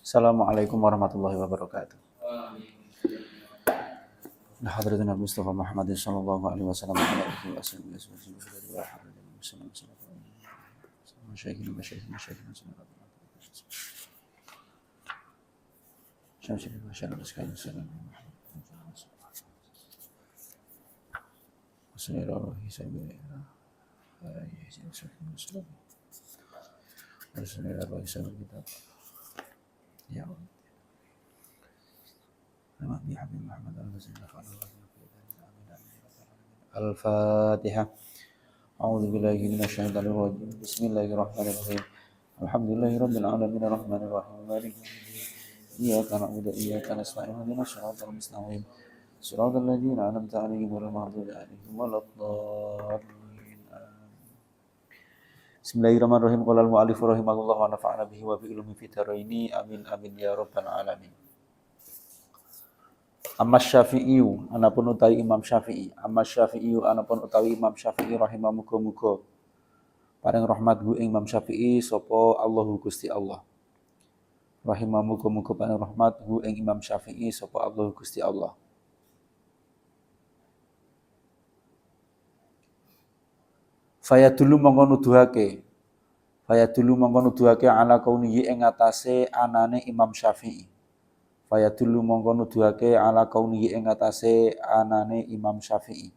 Assalamualaikum warahmatullahi wabarakatuh. Hadratina Mustafa Muhammadin sallallahu alaihi wasallam wa ala alihi wa sahbihi wa Ya Al-Fatihah. A'udzu billahi minasyaitonir rajim. Bismillahirrahmanirrahim. Alhamdulillahirabbil alamin arrahmanir rahim maliki yaumiddin. Iyyaka na'budu wa iyyaka nasta'in ihdinas siratal mustaqim. Siratal ladzina an'amta 'alaihim ghairil maghdubi 'alaihim waladdallin. Bismillahirrahmanirrahim. Qala al-mu'allif rahimahullah wa nafa'ana bihi wa bi ilmihi fid dharaini. Amin amin ya rabbal alamin. Amma Syafi'iyu anapun utawi Imam Syafi'i. Amma Syafi'iyu anapun utawi Imam Syafi'i rahimah muga-muga paring rahmat hu ing Imam Syafi'i sapa Allahu Gusti Allah. Rahimah muga-muga paring rahmat hu ing Imam Syafi'i sapa Allahu Gusti Allah. Fayadulu mongko nuduhake ala kaunihi ing atase anane Imam Syafi'i. Fayadulu mongko nuduhake ala kaunihi ing atase anane Imam Syafi'i.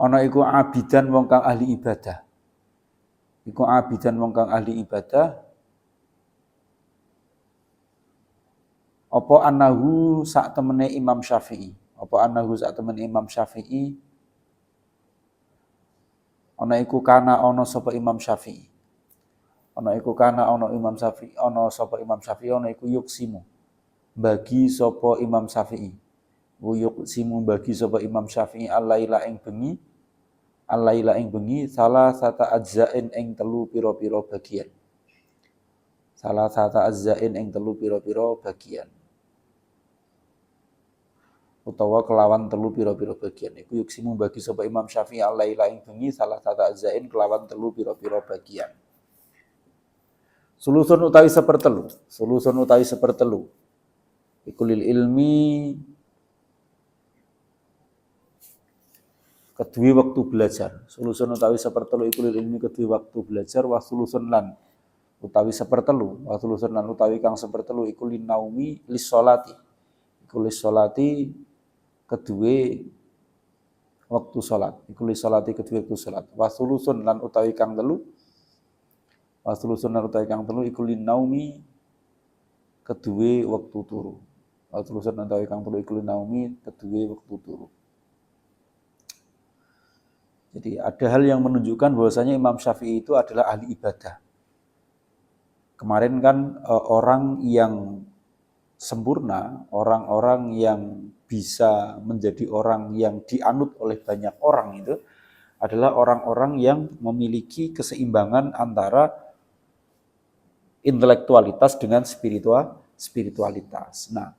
Ana iku abidan wong kang ahli ibadah. Iku abidan wong kang ahli ibadah. Apa annahu sak temene Imam Syafi'i. Apa annahu sak temene Imam Syafi'i. Ana iku kana ana sapa Imam Syafi'i. Ana iku kana ana Imam Syafi'i, ana sapa Imam Syafi'i, ana iku yuksimu. Bagi sapa Imam Syafi'i. Yuksimu bagi sapa Imam Syafi'i al-laila ing bengi. Al-laila ing bengi salah sata ajzain ing telu pira-pira bagian. Salah sata ajzain ing telu pira-pira bagian. Utawa kelawan telu pira-pira bagian. Iku yuksimu bagi sapa Imam Syafi'i al-laila ing bengi salah satu ajzain kelawan telu pira-pira bagian. Sulusun utawi sepertelu. Iku lil ilmi kedue waktu belajar. Sulusun utawi sepertelu iku lil ilmi kedue waktu belajar wa sulusun lan utawi sepertelu. Wa sulusun lan utawi kang sepertelu iku lin naumi lis sholati. Iku lis sholati kedue waktu salat. Iku li salati kedue waktu salat. Wasulusun lan utawi kang telu. Wasulusun lan utawi kang telu iku li naumi kedue waktu turu. Wasulusun lan utawi kang telu iku li naumi kedue waktu turu. Jadi ada hal yang menunjukkan bahwasanya Imam Syafi'i itu adalah ahli ibadah. Kemarin kan orang yang sempurna, orang-orang yang bisa menjadi orang yang dianut oleh banyak orang itu adalah orang-orang yang memiliki keseimbangan antara intelektualitas dengan spiritualitas. Nah,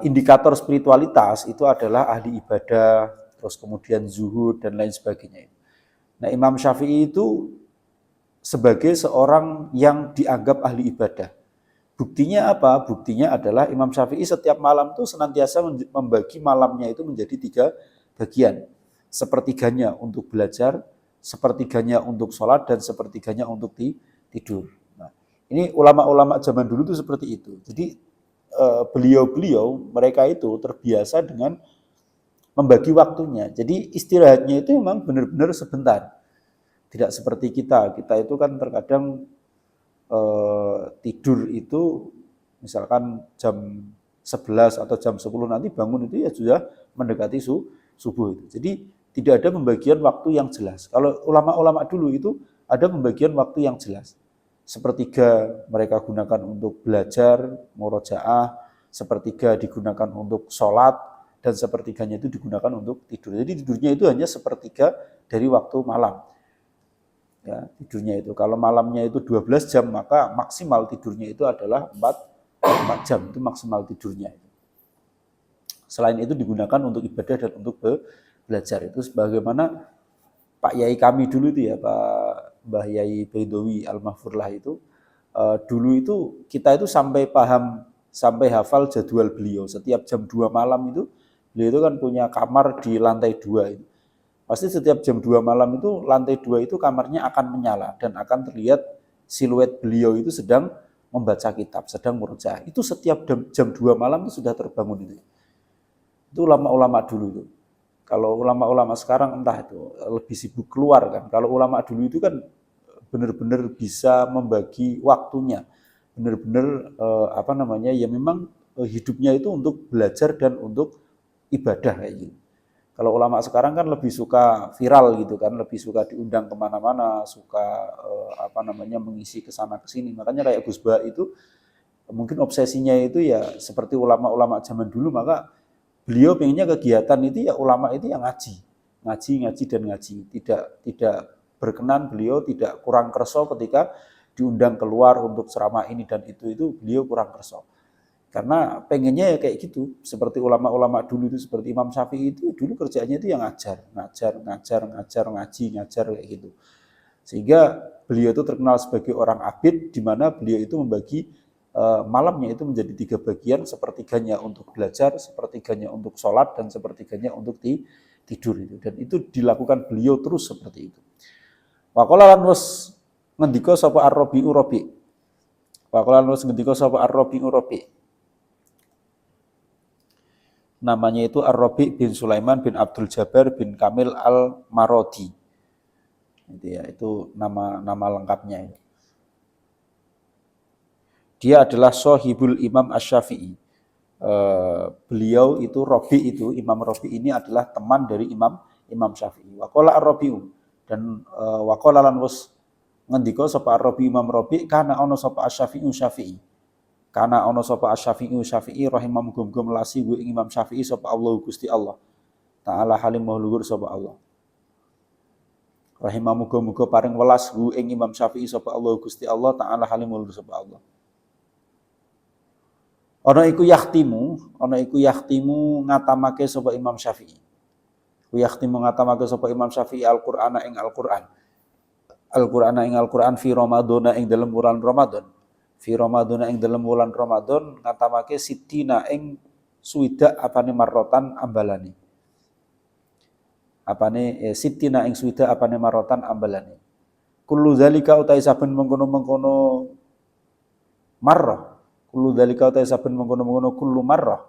indikator spiritualitas itu adalah ahli ibadah, terus kemudian zuhud dan lain sebagainya. Nah, Imam Syafi'i itu sebagai seorang yang dianggap ahli ibadah. Buktinya apa? Buktinya adalah Imam Syafi'i setiap malam itu senantiasa membagi malamnya itu menjadi 3 bagian. Sepertiganya untuk belajar, sepertiganya untuk sholat, dan sepertiganya untuk tidur. Nah, ini ulama-ulama zaman dulu itu seperti itu. Jadi beliau-beliau mereka itu terbiasa dengan membagi waktunya. Jadi istirahatnya itu memang benar-benar sebentar. Tidak seperti kita. Kita itu kan terkadang tidur itu misalkan jam 11 atau jam 10 nanti bangun itu ya sudah mendekati subuh itu. Jadi tidak ada pembagian waktu yang jelas. Kalau ulama-ulama dulu itu ada pembagian waktu yang jelas. Sepertiga mereka gunakan untuk belajar, murojaah, sepertiga digunakan untuk sholat, dan sepertiganya itu digunakan untuk tidur. Jadi tidurnya itu hanya sepertiga dari waktu malam. Ya, tidurnya itu. Kalau malamnya itu 12 jam, maka maksimal tidurnya itu adalah 4 jam. Itu maksimal tidurnya. Selain itu digunakan untuk ibadah dan untuk belajar. Itu sebagaimana Pak Yai kami dulu itu ya, Pak Mbah Yai Baidowi Al-Mahfurlah itu, dulu itu kita itu sampai paham, sampai hafal jadwal beliau. Setiap jam 2 malam itu, beliau itu kan punya kamar di lantai 2 itu. Pasti setiap jam 2 malam itu, lantai 2 itu kamarnya akan menyala dan akan terlihat siluet beliau itu sedang membaca kitab, sedang murojaah. Itu setiap jam 2 malam itu sudah terbangun itu. Itu ulama-ulama dulu itu. Kalau ulama-ulama sekarang entah itu lebih sibuk keluar kan. Kalau ulama dulu itu kan benar-benar bisa membagi waktunya. Benar-benar ya memang hidupnya itu untuk belajar dan untuk ibadah kayak gitu. Kalau ulama sekarang kan lebih suka viral gitu kan, lebih suka diundang kemana-mana, suka mengisi kesana kesini. Makanya kayak Gus Bah itu mungkin obsesinya itu ya seperti ulama-ulama zaman dulu, maka beliau pengennya kegiatan itu ya ulama itu yang ngaji dan ngaji. Tidak berkenan, beliau tidak kurang kerso ketika diundang keluar untuk ceramah ini dan itu beliau kurang kerso. Karena pengennya ya kayak gitu, seperti ulama-ulama dulu itu, seperti Imam Syafi'i itu dulu kerjanya itu yang ngaji kayak gitu. Sehingga beliau itu terkenal sebagai orang abid, di mana beliau itu membagi malamnya itu menjadi 3 bagian, sepertiganya untuk belajar, sepertiganya untuk sholat, dan sepertiganya untuk tidur itu. Dan itu dilakukan beliau terus seperti itu. Wa qala lan wis ngendika sapa Ar-Rabi'u Rabi'. Wa qala lan wis ngendika sapa Ar-Rabi'u Rabi'. Namanya itu Ar-Rabi' bin Sulaiman bin Abdul Jabbar bin Kamil Al-Marodi. Itu nama lengkapnya. Dia adalah Sohibul Imam Asy-Syafi'i. Beliau itu Rabi' itu, Imam Rabi' ini adalah teman dari Imam Syafi'i. Wa qala Ar-Rabi'u, dan wa qala lan wis ngendika sapa Ar-Rabi' Imam Rabi', kana ana sapa Asy-Syafi'i Syafi'i. Karena ono sapa Asy-Syafi'i rahimah muga-muga melasi gue Imam Syafi'i sapa Allah Gusti Allah. Ta'ala halim luhur sapa Allah. Rahimah muga-muga paring welas gue Imam Syafi'i sapa Allah Gusti Allah, Ta'ala halim luhur sapa Allah. Ana iku yahtimu ngatamake sapa Imam Syafi'i. Ku yahtimu ngatamake sapa Imam Syafi'i Al-Qur'ana ing Al-Qur'an. Al-Qur'ana ing Al-Qur'an fi Ramadhana ing dalam bulan Ramadan. Fi Ramadhana ing dalam bulan Ramadan ngatamake sitina ing suwida apane marrotan ambalane. Sitina ing suwida apane marrotan ambalane. Kullu zalika utai saben mengkono-mengkono marrah. Kullu zalika utai saben mengkono-mengkono kullu marrah.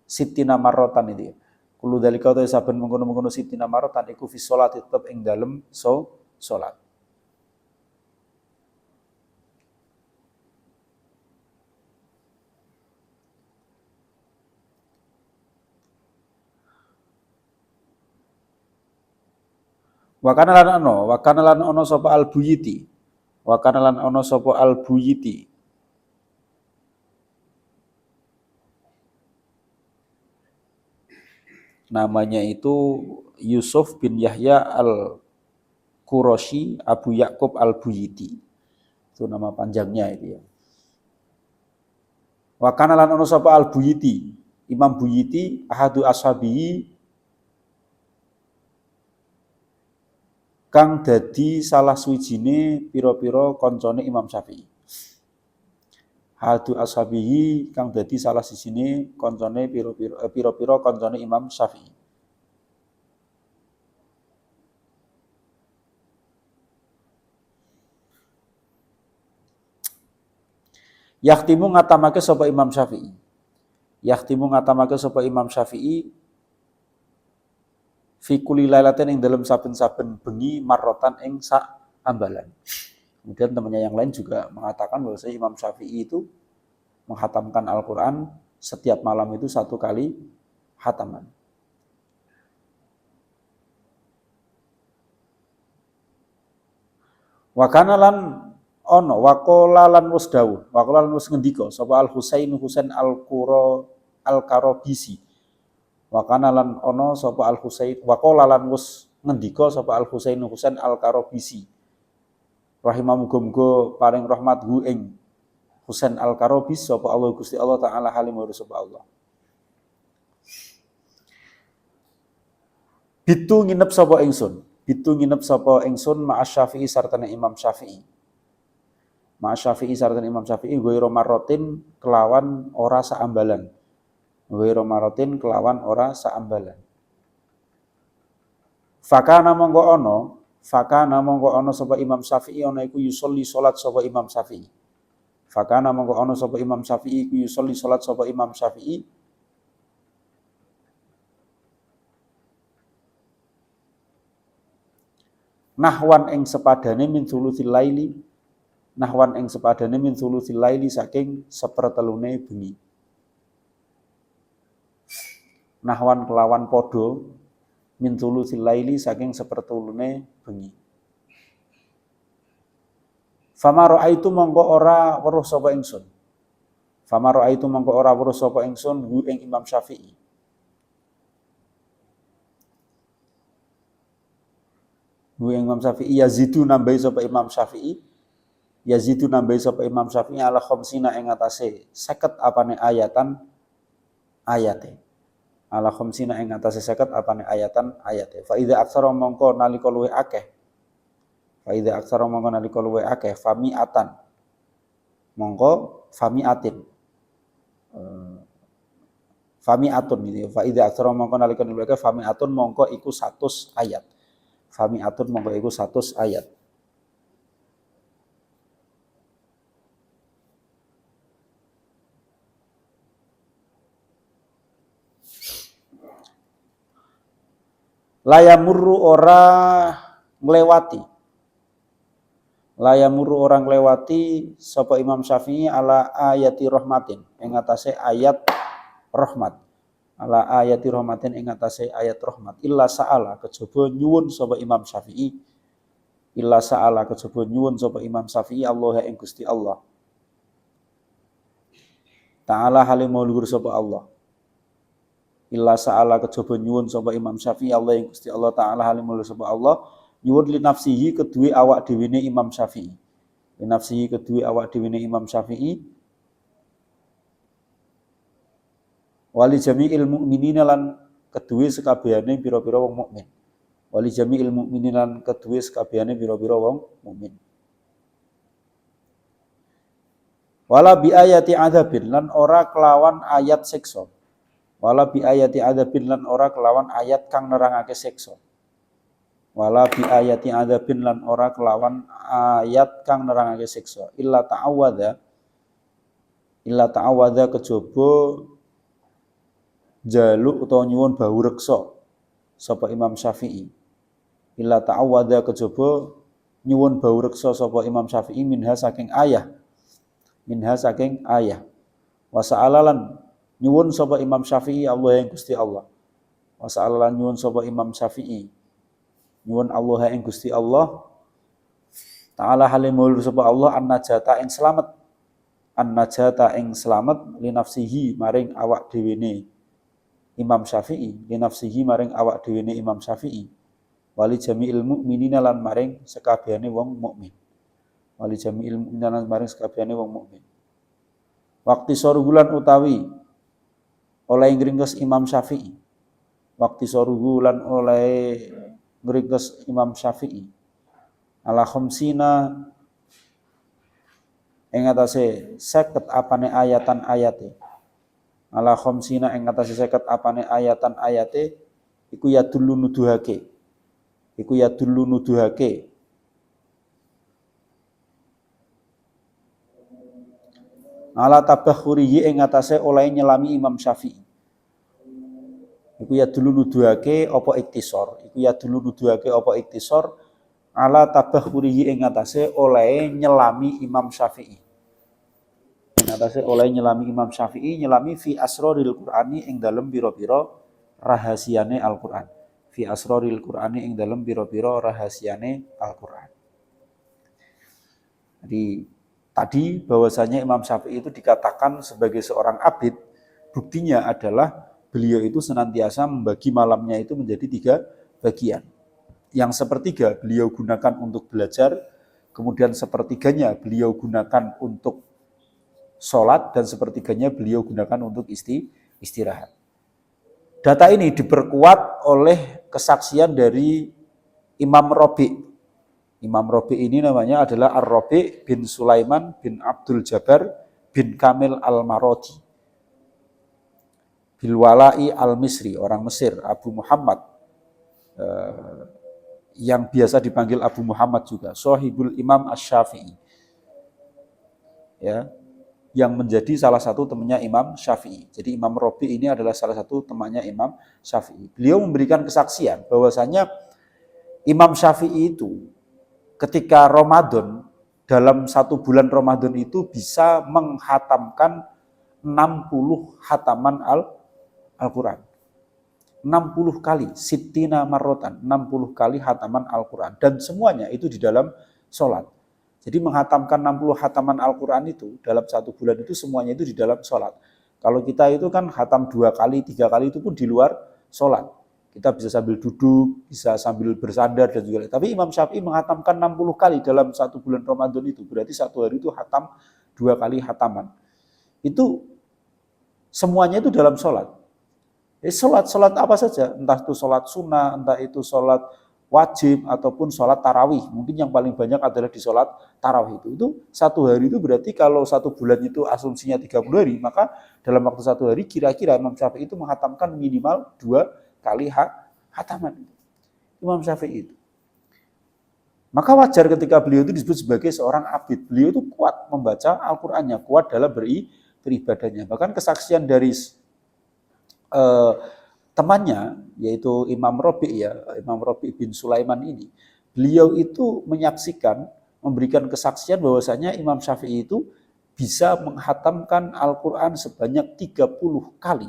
Sitina marrotan itu. Kullu zalika utai saben mengkono-mengkono sitina marrotan iku fi sholati tetep ing dalem salat. Wa kana lan ono sapa al-Buyiti. Wa kana lan ono sapa al-Buyiti. Namanya itu Yusuf bin Yahya al-Qurashi Abu Yakub al-Buyiti. Itu nama panjangnya itu ya. Wa kana lan ono sapa al-Buyiti. Imam Buyiti ahadu ashabihi kang dadi salah suwijine pira-pira kancane Imam Syafi'i. Hadu ashabihi kang dadi salah sijine kancane pira-pira kancane Imam Syafi'i. Yahtimu ngatamake sapa Imam Syafi'i. Yahtimu ngatamake sapa Imam Syafi'i fi kulli lailatin ing dalam saben-saben bengi marrotan ing sak ambalan. Kemudian temannya yang lain juga mengatakan bahwa Imam Syafi'i itu menghatamkan Al-Quran setiap malam itu 1 kali hataman. Wa kana lan ono waqala lan wis dawuh waqala lan wis ngendika sapa Al Husain Al-Karabisi wa kana lan ono sapa Al Husain waqala lan wis ngendika sapa Al Husain Al-Karabisi rahimah muga-muga paring rahmat hu ing Husain Al-Karabis sapa Allah Gusti Allah taala halim wa sapa Allah. Bitu nginep sapa ingsun ma'a Syafi'i sartane Imam Syafi'i. Ma'a Syafi'i sartane Imam Syafi'i ghairu marratin kelawan ora saambalan. Ghairu marratin kelawan ora saambalan. Fakana mongko ana sapa Imam Syafi'i ana iku yusolli salat sapa Imam Syafi'i. Fakana mongko ana sapa Imam Syafi'i iku yusolli salat sapa Imam Syafi'i nahwan ing sepadane min thuluthil laili saking sepertelune bengi. Nahwan kelawan padha min thuluthil laili saking sepertelune bengi. Fama ra'aitu mongko ora weruh sapa ingsun hu ing Imam Syafi'i. Imam Syafi'i yazidu nambahi sapa Imam Syafi'i ala khamsina ing atase 50 apane ayate. Ala khamsina ing atase 50 apane ayate. Fa idza aksara mongko nalika luwih akeh fami'atan mongko fami'atin fami'atun gitu. Fa idza aksara mongko nalika luwih akeh fami'atun mongko iku 100 ayat. Fami'atun mongko iku 100 ayat. Layamurru orang nglewati sapa Imam Syafi'i ala ayati rahmatin ing atase ayat rahmat. Ala ayati rahmatin ing atase ayat rahmat illa sa'ala kejaba nyuwun sapa Imam Syafi'i Allah ing Gusti Allah taala halimul luhur sapa Allah illa sa'ala kejaba nyuwun sapa Imam Syafi'i Allah ing Gusti Allah taala halimul luhur sapa Allah nyuwun li nafsihi kedue awak dhewene Imam Syafi'i wali jami'il mukminina lan kedue sekabehane pira-pira wong mukmin. Wali jami'il mukminina lan kedue sekabehane pira-pira wong mukmin. Wala bi ayati adzabin lan ora kelawan ayat siksa. Wala bi ayati adzabin lan ora kelawan ayat kang nerangake siksa. Wala bi ayati adzabin lan ora kelawan ayat kang nerangake siksa. Illa ta'awadza kejaba jaluk utawa nyuwun bau reksa sapa Imam Syafi'i. Illa ta'awadza kejaba nyuwun bau reksa sapa Imam Syafi'i minha saking ayah. Wa sa'alalan nyuwun sapa Imam Syafi'i Allah ing Gusti Allah. Wa sa'alalan nyuwun sapa Imam Syafi'i nyuwun Allah ing Gusti Allah taala halimul sapa Allah an-najata ing slamet li nafsihi maring awak dhewene Imam Syafi'i wali jami'il mukminina lan maring sekabehane wong mukmin. Waktu sorugulan utawi oleh ngringkes Imam Syafi'i. Ala khamsina ing atase 50 apane ayatan-ayate. Ala khamsina ing atase 50 apane ayatan-ayate iku ya dulu nuduhake. Ala tabakhurihi ing atase oleh nyelami Imam Syafi'i. Iku ya dulu nuduhake apa iktisor. Ala tabakhurihi ing atase oleh nyelami Imam Syafi'i. Nyelami fi asraril Qur'ani ing dalem pira-pira rahasiane Al-Qur'an. Al-Qur'an. Jadi tadi bahwasanya Imam Syafi'i itu dikatakan sebagai seorang abid, buktinya adalah beliau itu senantiasa membagi malamnya itu menjadi 3 bagian. Yang sepertiga beliau gunakan untuk belajar, kemudian sepertiganya beliau gunakan untuk sholat, dan sepertiganya beliau gunakan untuk istirahat. Data ini diperkuat oleh kesaksian dari Imam Rabi'. Imam Rabi' ini namanya adalah Ar-Rabi' bin Sulaiman bin Abdul Jabbar bin Kamil Al-Marodi Bilwala'i Al-Misri, orang Mesir, Abu Muhammad, yang biasa dipanggil Abu Muhammad juga, Sohibul Imam Asy-Syafi'i, ya, yang menjadi salah satu temannya Imam Syafi'i. Jadi Imam Rabi' ini adalah salah satu temannya Imam Syafi'i. Beliau memberikan kesaksian bahwasanya Imam Syafi'i itu ketika Ramadan, dalam 1 bulan Ramadan itu bisa menghatamkan 60 hataman Al-Quran. 60 kali, sittina marrotan, 60 kali hataman Al-Quran. Dan semuanya itu di dalam sholat. Jadi menghatamkan 60 hataman Al-Quran itu dalam 1 bulan itu semuanya itu di dalam sholat. Kalau kita itu kan hatam 2 kali, 3 kali itu pun di luar sholat. Kita bisa sambil duduk, bisa sambil bersandar dan juga. Tapi Imam Syafi'i menghatamkan 60 kali dalam 1 bulan Ramadan itu. Berarti 1 hari itu hatam 2 kali hataman. Itu semuanya itu dalam sholat. Sholat apa saja, entah itu sholat sunnah, entah itu sholat wajib, ataupun sholat tarawih. Mungkin yang paling banyak adalah di sholat tarawih itu 1 hari itu berarti kalau 1 bulan itu asumsinya 30 hari, maka dalam waktu 1 hari kira-kira Imam Syafi'i itu menghatamkan minimal 2 kali hataman. Imam Syafi'i itu. Maka wajar ketika beliau itu disebut sebagai seorang abid. Beliau itu kuat membaca Al-Qur'annya, kuat dalam beribadahnya. Bahkan kesaksian dari temannya, yaitu Imam Rabi', ya, Imam Rabi' bin Sulaiman ini, beliau itu menyaksikan, memberikan kesaksian bahwasanya Imam Syafi'i itu bisa menghatamkan Al-Quran sebanyak 30 kali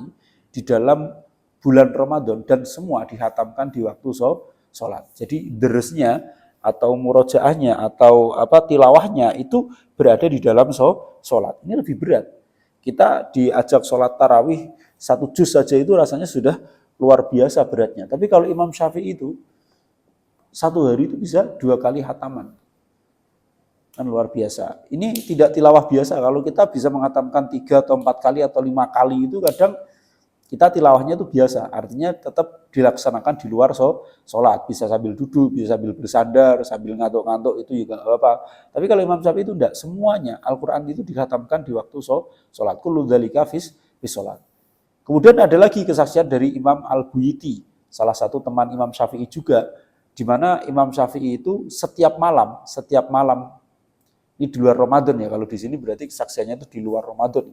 di dalam bulan Ramadan, dan semua dihatamkan di waktu sholat. Jadi deresnya atau murojaahnya atau tilawahnya itu berada di dalam sholat. Ini lebih berat. Kita diajak sholat tarawih 1 juz saja itu rasanya sudah luar biasa beratnya. Tapi kalau Imam Syafi'i itu 1 hari itu bisa 2 kali hataman. Kan luar biasa. Ini tidak tilawah biasa. Kalau kita bisa menghatamkan 3 atau 4 kali atau 5 kali itu kadang kita tilawahnya itu biasa. Artinya tetap dilaksanakan di luar sholat. Bisa sambil duduk, bisa sambil bersandar, sambil ngantuk-ngantuk, itu juga nggak apa-apa. Tapi kalau Imam Syafi'i itu enggak. Semuanya Al-Quran itu dihatamkan di waktu sholat. Kullu dzalika fis sholat. Kemudian ada lagi kesaksian dari Imam Al-Buyuti, salah satu teman Imam Syafi'i juga, di mana Imam Syafi'i itu setiap malam, ini di luar Ramadan ya, kalau di sini berarti kesaksiannya itu di luar Ramadan.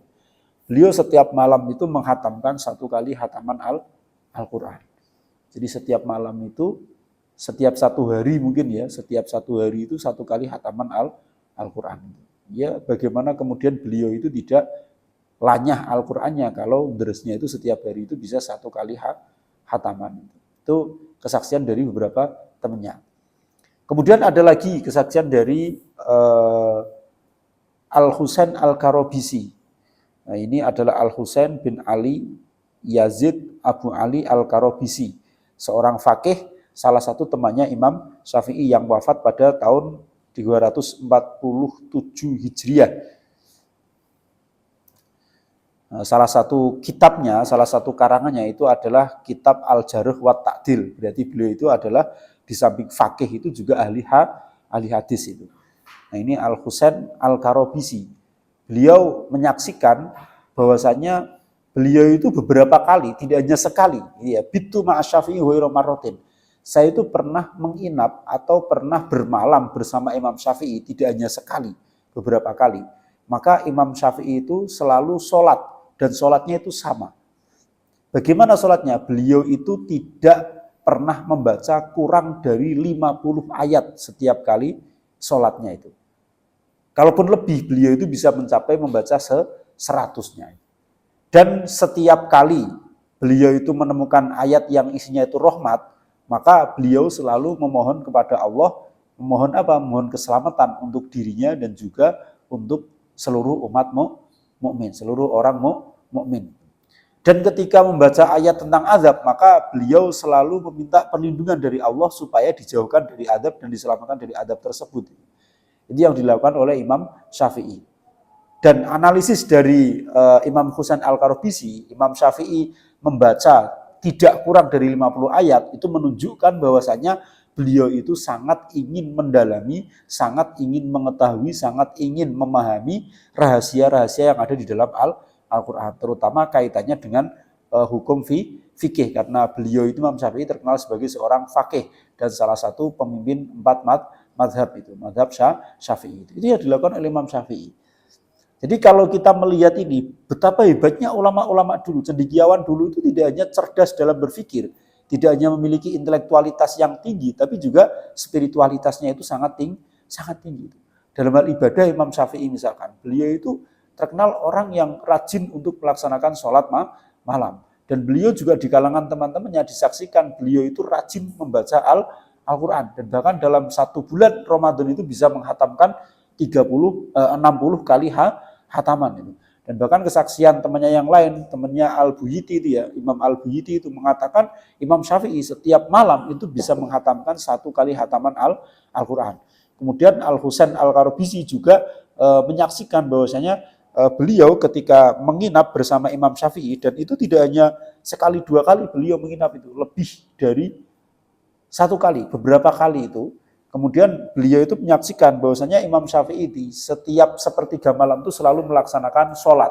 Beliau setiap malam itu menghatamkan 1 kali hataman Al-Quran. Jadi setiap malam itu, setiap 1 hari mungkin ya, setiap 1 hari itu 1 kali hataman Al-Quran. Ya, bagaimana kemudian beliau itu tidak lanyah Al-Qur'annya kalau deresnya itu setiap hari itu bisa 1 kali hataman. Itu kesaksian dari beberapa temannya. Kemudian ada lagi kesaksian dari Al-Husain Al-Karobisi. Nah, ini adalah Al-Husain bin Ali Yazid Abu Ali Al-Karobisi, seorang fakih, salah satu temannya Imam Syafi'i yang wafat pada tahun 247 Hijriah. Salah satu kitabnya, salah satu karangannya itu adalah kitab Al-Jarh wa Ta'dil. Berarti beliau itu adalah di samping fakih itu juga ahli hadis itu. Nah, ini Al-Husain Al-Karobisi. Beliau menyaksikan bahwasanya beliau itu beberapa kali, tidak hanya sekali, ya, bitu ma'asyafi'i wa marrotin. Saya itu pernah menginap atau pernah bermalam bersama Imam Syafi'i, tidak hanya sekali, beberapa kali. Maka Imam Syafi'i itu selalu sholat, dan sholatnya itu sama. Bagaimana sholatnya? Beliau itu tidak pernah membaca kurang dari 50 ayat setiap kali sholatnya itu. Kalaupun lebih, beliau itu bisa mencapai membaca 100-nya. Dan setiap kali beliau itu menemukan ayat yang isinya itu rahmat, maka beliau selalu memohon kepada Allah Memohon apa? Memohon keselamatan untuk dirinya dan juga untuk seluruh umat mukmin, seluruh orang mukmin. Dan ketika membaca ayat tentang azab, maka beliau selalu meminta perlindungan dari Allah supaya dijauhkan dari azab dan diselamatkan dari azab tersebut. Itu yang dilakukan oleh Imam Syafi'i. Dan analisis dari Imam Husain Al-Qarabisi, Imam Syafi'i membaca tidak kurang dari 50 ayat, itu menunjukkan bahwasanya beliau itu sangat ingin mendalami, sangat ingin mengetahui, sangat ingin memahami rahasia-rahasia yang ada di dalam Al-Quran, terutama kaitannya dengan hukum fikih, karena beliau itu Imam Syafi'i terkenal sebagai seorang fakih dan salah satu pemimpin 4 madhab itu, madhab Syafi'i. Itu yang dilakukan oleh Imam Syafi'i. Jadi kalau kita melihat ini, betapa hebatnya ulama-ulama dulu, cendekiawan dulu itu tidak hanya cerdas dalam berpikir, tidak hanya memiliki intelektualitas yang tinggi, tapi juga spiritualitasnya itu sangat tinggi. Dalam hal ibadah Imam Syafi'i misalkan, beliau itu terkenal orang yang rajin untuk melaksanakan sholat malam. Dan beliau juga di kalangan teman-temannya disaksikan beliau itu rajin membaca Al-Quran. Dan bahkan dalam 1 bulan Ramadan itu bisa menghatamkan 60 kali hataman itu. Dan bahkan kesaksian temannya yang lain, temannya Al-Buyuti itu ya, Imam Al-Buyuti itu mengatakan Imam Syafi'i setiap malam itu bisa menghatamkan 1 kali hataman Al-Quran. Kemudian Al-Husain Al-Qarabisi juga menyaksikan bahwasanya beliau ketika menginap bersama Imam Syafi'i, dan itu tidak hanya sekali 2 kali beliau menginap, itu lebih dari 1 kali, beberapa kali itu. Kemudian beliau itu menyaksikan bahwasanya Imam Syafi'i setiap sepertiga malam itu selalu melaksanakan sholat.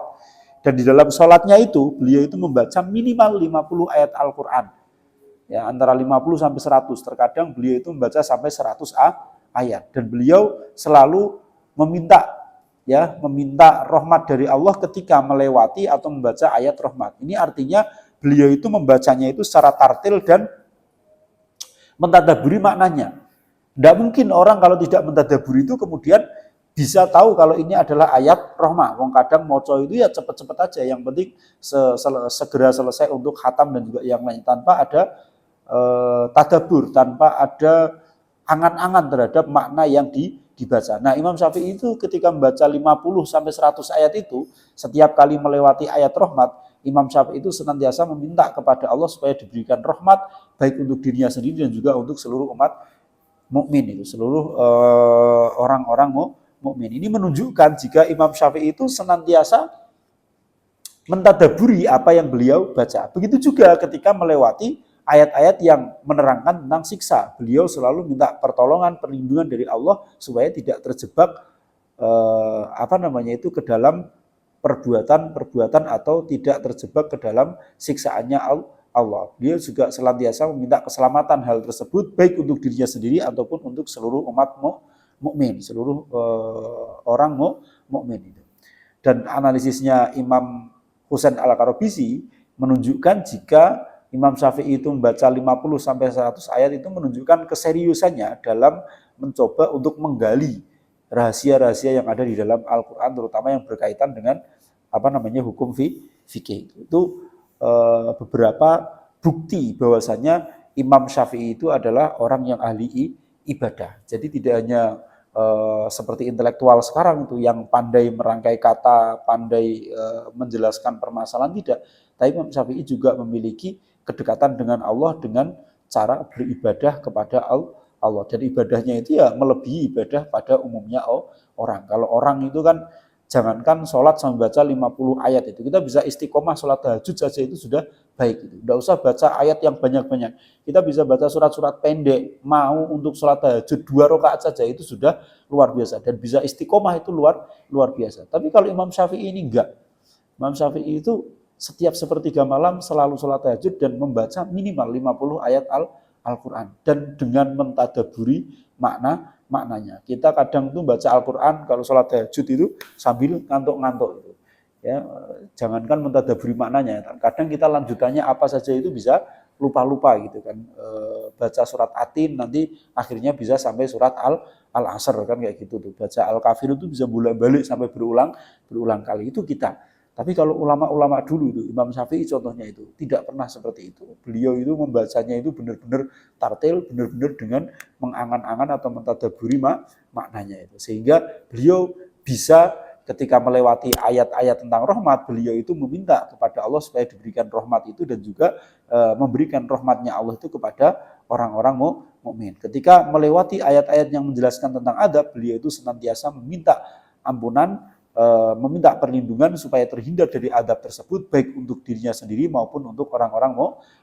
Dan di dalam sholatnya itu beliau itu membaca minimal 50 ayat Al-Quran. Ya, antara 50 sampai 100. Terkadang beliau itu membaca sampai 100 ayat. Dan beliau selalu meminta rahmat dari Allah ketika melewati atau membaca ayat rahmat. Ini artinya beliau itu membacanya itu secara tartil dan mentadaburi maknanya. Tidak mungkin orang kalau tidak mentadaburi itu kemudian bisa tahu kalau ini adalah ayat rahmah. Wong kadang moco itu ya cepet-cepet aja, yang penting segera selesai untuk khatam dan juga yang lain, tanpa ada tadabur, tanpa ada angan-angan terhadap makna yang dibaca. Nah, Imam Syafi'i itu ketika membaca 50 sampai 100 ayat itu, setiap kali melewati ayat rahmat, Imam Syafi'i itu senantiasa meminta kepada Allah supaya diberikan rahmat baik untuk dirinya sendiri dan juga untuk seluruh umat mukmin itu, seluruh orang-orang mukmin. Ini menunjukkan jika Imam Syafi'i itu senantiasa mentadaburi apa yang beliau baca. Begitu juga ketika melewati ayat-ayat yang menerangkan tentang siksa, beliau selalu minta pertolongan, perlindungan dari Allah supaya tidak terjebak ke dalam perbuatan atau tidak terjebak ke dalam siksaannya Allah. Beliau juga senantiasa meminta keselamatan hal tersebut baik untuk dirinya sendiri ataupun untuk seluruh umat mukmin, seluruh orang mukmin itu. Dan analisisnya Imam Husain Al-Qarabisi menunjukkan jika Imam Syafi'i itu membaca 50 sampai 100 ayat itu menunjukkan keseriusannya dalam mencoba untuk menggali rahasia-rahasia yang ada di dalam Al-Qur'an, terutama yang berkaitan dengan hukum fikih. Itu beberapa bukti bahwasanya Imam Syafi'i itu adalah orang yang ahli ibadah. Jadi tidak hanya seperti intelektual sekarang itu yang pandai merangkai kata, pandai menjelaskan permasalahan, tidak. Tapi Imam Syafi'i juga memiliki kedekatan dengan Allah dengan cara beribadah kepada Allah. Dan ibadahnya itu ya melebihi ibadah pada umumnya orang. Kalau orang itu kan jangankan sholat sampai baca 50 ayat itu, kita bisa istiqomah sholat tahajud saja itu sudah baik. Tidak usah baca ayat yang banyak-banyak. Kita bisa baca surat-surat pendek, mau untuk sholat tahajud 2 rakaat saja itu sudah luar biasa. Dan bisa istiqomah itu luar biasa. Tapi kalau Imam Syafi'i ini enggak. Imam Syafi'i itu setiap sepertiga malam selalu sholat tahajud dan membaca minimal 50 ayat Al-Quran. Dan dengan mentadaburi maknanya. Kita kadang tuh baca Al-Quran kalau sholat tahajud itu sambil ngantuk-ngantuk. Gitu. Ya, jangankan mentadaburi maknanya. Kadang kita lanjutannya apa saja itu bisa lupa-lupa gitu kan. Baca surat Atin nanti akhirnya bisa sampai surat Al-Asr kan kayak gitu tuh. Baca Al-Kafir itu bisa bolak-balik sampai berulang kali. Itu kita. Tapi kalau ulama-ulama dulu itu, Imam Syafi'i contohnya itu, tidak pernah seperti itu. Beliau itu membacanya itu benar-benar tartil, benar-benar dengan mengangan-angan atau mentadaburi maknanya itu. Sehingga beliau bisa ketika melewati ayat-ayat tentang rahmat, beliau itu meminta kepada Allah supaya diberikan rahmat itu dan juga memberikan rahmatnya Allah itu kepada orang-orang mukmin. Ketika melewati ayat-ayat yang menjelaskan tentang adab, beliau itu senantiasa meminta ampunan, meminta perlindungan supaya terhindar dari adab tersebut, baik untuk dirinya sendiri maupun untuk orang-orang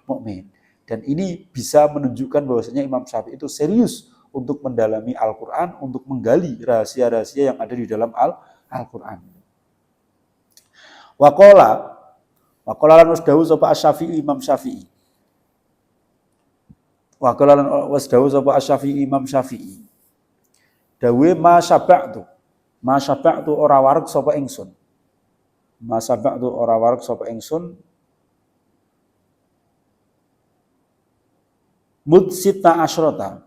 mukmin. Dan ini bisa menunjukkan bahwasanya Imam Syafi'i itu serius untuk mendalami Al-Quran, untuk menggali rahasia-rahasia yang ada di dalam Al-Quran. Waqala lan wasdawu sapa Asy-Syafi'i Imam Syafi'i. Waqala lan wasdawu sapa Asy-Syafi'i Imam Syafi'i. Dawe ma syaba'tu ora wareg sapa ingsun. Ma syaba'tu ora wareg sapa ingsun. Mud sita asyrota.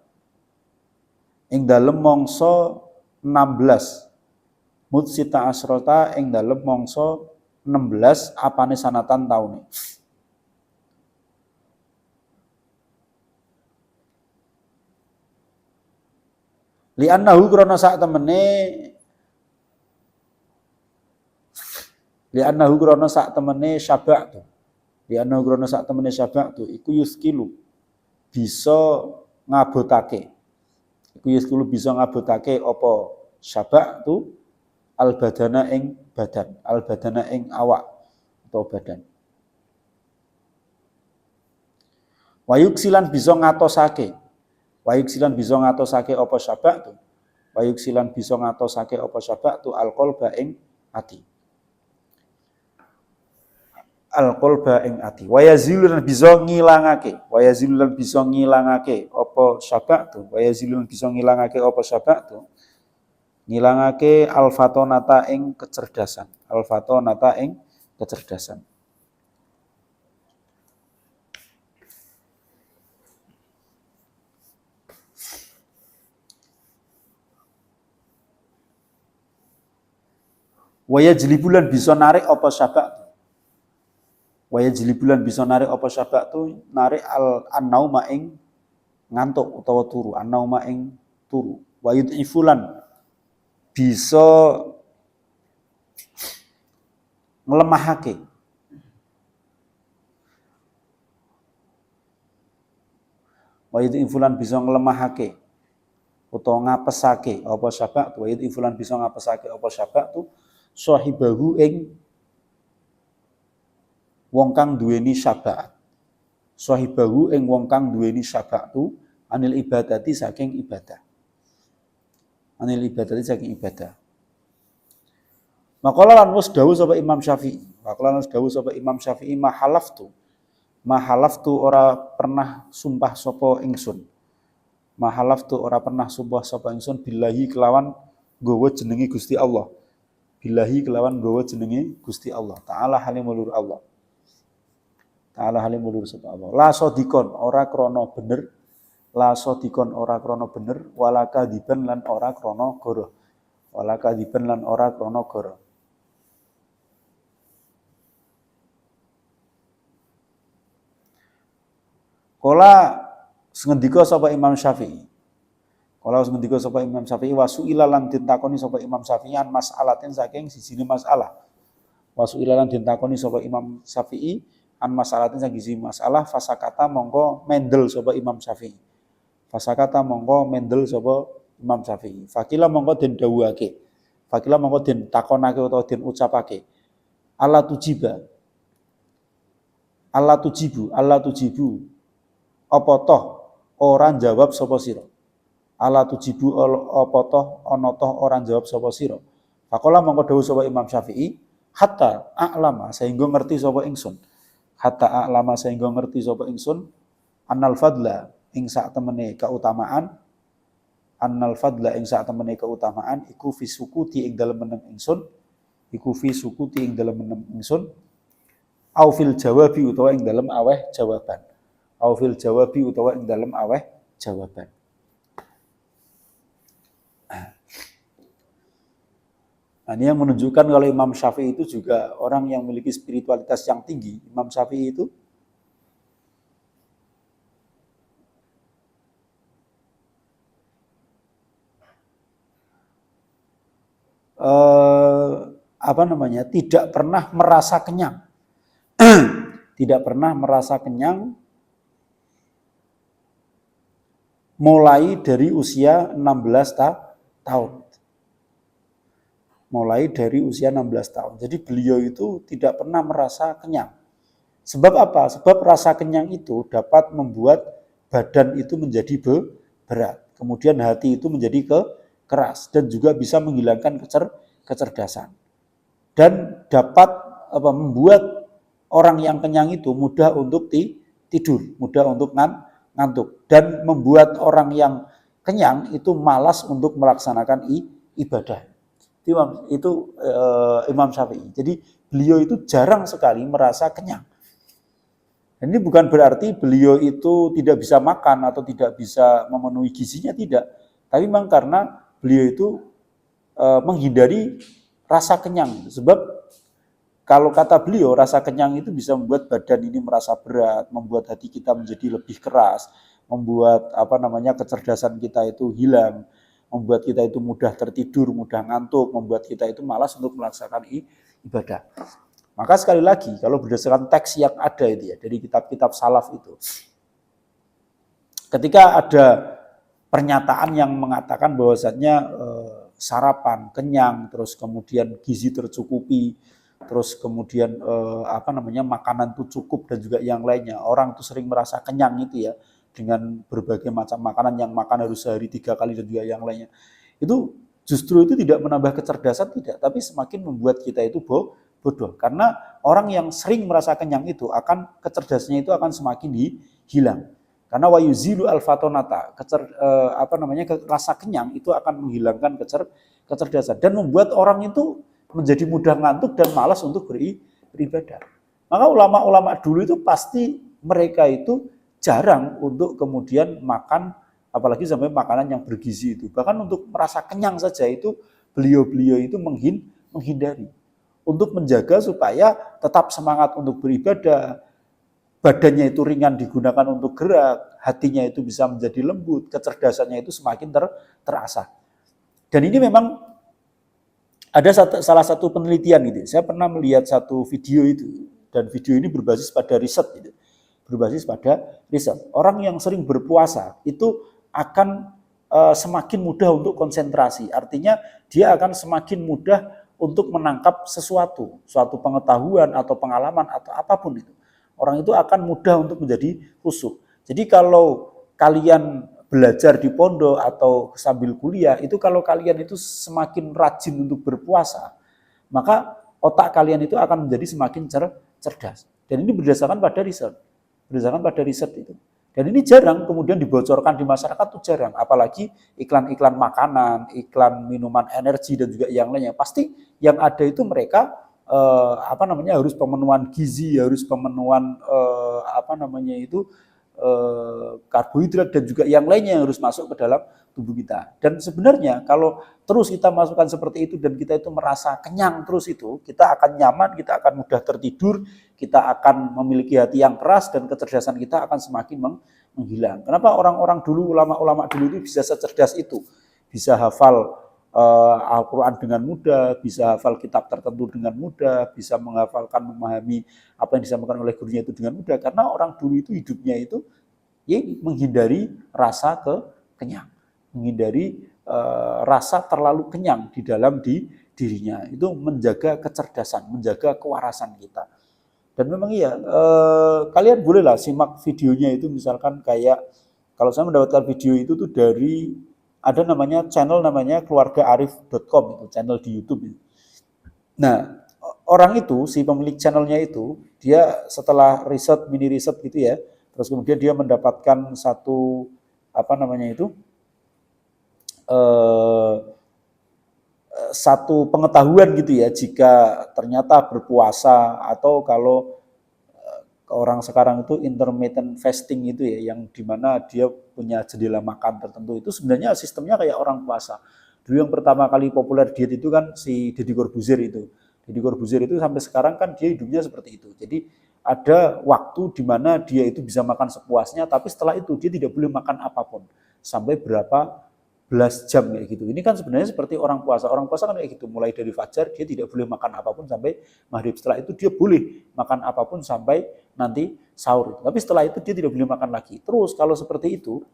Ing dalem mangsa 16. Mud sita asyrota ing dalem mangsa 16 apane sanatan taune. Li'annahu krana sak temene syaba'tu. Li'annahu krana sak temene syaba'tu iku yuskilu bisa ngabotake. Iku yuskilu bisa ngabotake apa syaba'tu al-badana ing badan, al-badana ing awak atau badan. Wayuksilan bisa ngatosake. Wayuksilan bisa ngatosake apa syaba'tu. Wayuksilan bisa ngatosake apa syaba'tu al-qalba ing ati. Al-qalba ing ati. Wayazilulan bisa ngilangake. Wayazilulan bisa ngilangake apa syaba'tu. Wayazilulan bisa ngilangake apa syaba'tu. Ngilangake al-fatonata ing kecerdasan. Al-fatonata ing kecerdasan. Wayajlibulan bisa narik apa syaba'tu. Wayajlibulan bisa narik apa syaba'tu, narik an-nauma ing ngantuk utawa turu, an-nauma ing turu. Wayud'ifulan bisa ngelemahake. Wayud'ifulan bisa ngelemahake utawa ngapesake apa syaba'tu. Wayud'ifulan bisa ngapesake apa syaba'tu sahibahu ing wong kang duweni syaba'at. Sahibahu ing wong kang duweni syaba'tu anil ibadati saking ibadah. Anil ibadati saking ibadah. Maqala lan wis dawuh sapa Imam Syafi'i. Maqala lan wis dawuh sapa Imam Syafi'i mahalaftu. Mahalaftu ora pernah sumpah sapa ingsun. Mahalaftu ora pernah sumpah sapa ingsun billahi kelawan nggawa jenenge Gusti Allah. Billahi kelawan nggawa jenenge Gusti Allah. Ta'ala halimulur Allah. Ta'ala halimulur sapa Allah. La sodikon ora krana bener. La sodikon ora krana bener. Wala kadiban lan ora krana goro. Wala kadiban lan ora krana goro. Kala ngendika sapa Imam Syafi'i. Kala ngendika sapa Imam Syafi'i wasu ilalan ditakoni sapa Imam Syafi'i an mas'alatin saking sijine masalah. Wasu ilalan ditakoni sapa Imam Syafi'i an mas'alatin saking siji masalah fasakata mongko mendel sapa Imam Syafi'i. Fasakata mongko mendel sapa Imam Syafi'i. Fakila mongko den dawuhake. Fakila mongko den takonake utawa den ucapake. Allah tujiba. Allah tujibu. Apa toh ora jawab sapa sira. Ala tujibu apa toh ana toh ora jawab sapa sira. Faqala mongko dawuh sapa Imam Syafi'i hatta a'lama sehingga ngerti sapa ingsun. Hatta a'lama sehingga ngerti sapa ingsun annal fadla ing sak temene keutamaan annal fadla ing sak temene keutamaan iku fi sukuti ing dalem meneng ingsun iku fi sukuti ing dalem meneng ingsun au fil jawabi utawa ing dalem aweh jawaban. Au fil jawabi utawa ing dalem aweh jawaban. Nah, ini yang menunjukkan kalau Imam Syafi'i itu juga orang yang memiliki spiritualitas yang tinggi. Imam Syafi'i itu apa namanya, tidak pernah merasa kenyang. Tidak pernah merasa kenyang mulai dari usia 16 tahun. Mulai dari usia 16 tahun. Jadi beliau itu tidak pernah merasa kenyang. Sebab apa? Sebab rasa kenyang itu dapat membuat badan itu menjadi berat. Kemudian hati itu menjadi keras dan juga bisa menghilangkan kecerdasan. Dan dapat membuat orang yang kenyang itu mudah untuk tidur, mudah untuk ngantuk, dan membuat orang yang kenyang itu malas untuk melaksanakan ibadah. Itu Imam Syafi'i. Jadi beliau itu jarang sekali merasa kenyang. Dan ini bukan berarti beliau itu tidak bisa makan atau tidak bisa memenuhi gizinya, tidak. Tapi memang karena beliau itu menghindari rasa kenyang. Sebab kalau kata beliau, rasa kenyang itu bisa membuat badan ini merasa berat, membuat hati kita menjadi lebih keras, membuat kecerdasan kita itu hilang, membuat kita itu mudah tertidur, mudah ngantuk, membuat kita itu malas untuk melaksanakan ibadah. Maka sekali lagi, kalau berdasarkan teks yang ada itu ya, dari kitab-kitab salaf itu, ketika ada pernyataan yang mengatakan bahwasannya sarapan kenyang, terus kemudian gizi tercukupi, terus kemudian makanan itu cukup dan juga yang lainnya, orang tuh sering merasa kenyang itu ya dengan berbagai macam makanan yang makan harus sehari 3 kali dan juga yang lainnya. Itu justru itu tidak menambah kecerdasan, tidak, tapi semakin membuat kita itu bodoh. Karena orang yang sering merasa kenyang itu akan kecerdasannya itu akan semakin hilang. Karena wayuzilu al-fatonata, rasa kenyang itu akan menghilangkan kecerdasan dan membuat orang itu menjadi mudah ngantuk dan malas untuk beribadah. Maka ulama-ulama dulu itu pasti mereka itu jarang untuk kemudian makan, apalagi sampai makanan yang bergizi itu. Bahkan untuk merasa kenyang saja itu beliau-beliau itu menghindari. Untuk menjaga supaya tetap semangat untuk beribadah, badannya itu ringan digunakan untuk gerak, hatinya itu bisa menjadi lembut, kecerdasannya itu semakin terasah. Dan ini memang ada salah satu penelitian gitu. Saya pernah melihat satu video itu, dan video ini berbasis pada riset gitu. Berbasis pada riset. Orang yang sering berpuasa itu akan semakin mudah untuk konsentrasi. Artinya dia akan semakin mudah untuk menangkap sesuatu, suatu pengetahuan atau pengalaman atau apapun itu. Orang itu akan mudah untuk menjadi khusyuk. Jadi kalau kalian belajar di pondok atau sambil kuliah, itu kalau kalian itu semakin rajin untuk berpuasa, maka otak kalian itu akan menjadi semakin cerdas. Dan ini berdasarkan pada riset. Berdasarkan pada riset itu. Dan ini jarang kemudian dibocorkan di masyarakat, tuh jarang. Apalagi iklan-iklan makanan, iklan minuman energi dan juga yang lainnya. Pasti yang ada itu mereka harus pemenuhan gizi, harus pemenuhan karbohidrat dan juga yang lainnya yang harus masuk ke dalam tubuh kita. Dan sebenarnya kalau terus kita masukkan seperti itu dan kita itu merasa kenyang terus itu, kita akan nyaman, kita akan mudah tertidur, kita akan memiliki hati yang keras dan kecerdasan kita akan semakin menghilang. Kenapa orang-orang dulu, ulama-ulama dulu itu bisa secerdas itu? Bisa hafal Al-Quran dengan mudah, bisa hafal kitab tertentu dengan mudah, bisa menghafalkan, memahami apa yang disampaikan oleh gurunya itu dengan mudah, karena orang dulu itu hidupnya itu menghindari rasa kenyang, menghindari rasa terlalu kenyang di dalam dirinya, itu menjaga kecerdasan, menjaga kewarasan kita. Dan memang iya, kalian bolehlah simak videonya itu, misalkan kayak kalau saya mendapatkan video itu tuh dari ada namanya channel namanya keluargaarif.com, itu channel di YouTube. Nah, orang itu, si pemilik channelnya itu, dia setelah mini riset gitu ya, terus kemudian dia mendapatkan satu satu pengetahuan gitu ya, jika ternyata berpuasa atau kalau orang sekarang itu intermittent fasting itu ya, yang dimana dia punya jendela makan tertentu, itu sebenarnya sistemnya kayak orang puasa. Dulu yang pertama kali populer diet itu kan si Deddy Corbuzier itu. Deddy Corbuzier itu sampai sekarang kan dia hidupnya seperti itu. Jadi ada waktu di mana dia itu bisa makan sepuasnya, tapi setelah itu dia tidak boleh makan apapun sampai berapa belas jam kayak gitu. Ini kan sebenarnya seperti orang puasa. Orang puasa kan kayak gitu, mulai dari fajar dia tidak boleh makan apapun sampai maghrib. Setelah itu dia boleh makan apapun sampai nanti sahur. Tapi setelah itu dia tidak boleh makan lagi. Terus kalau seperti itu,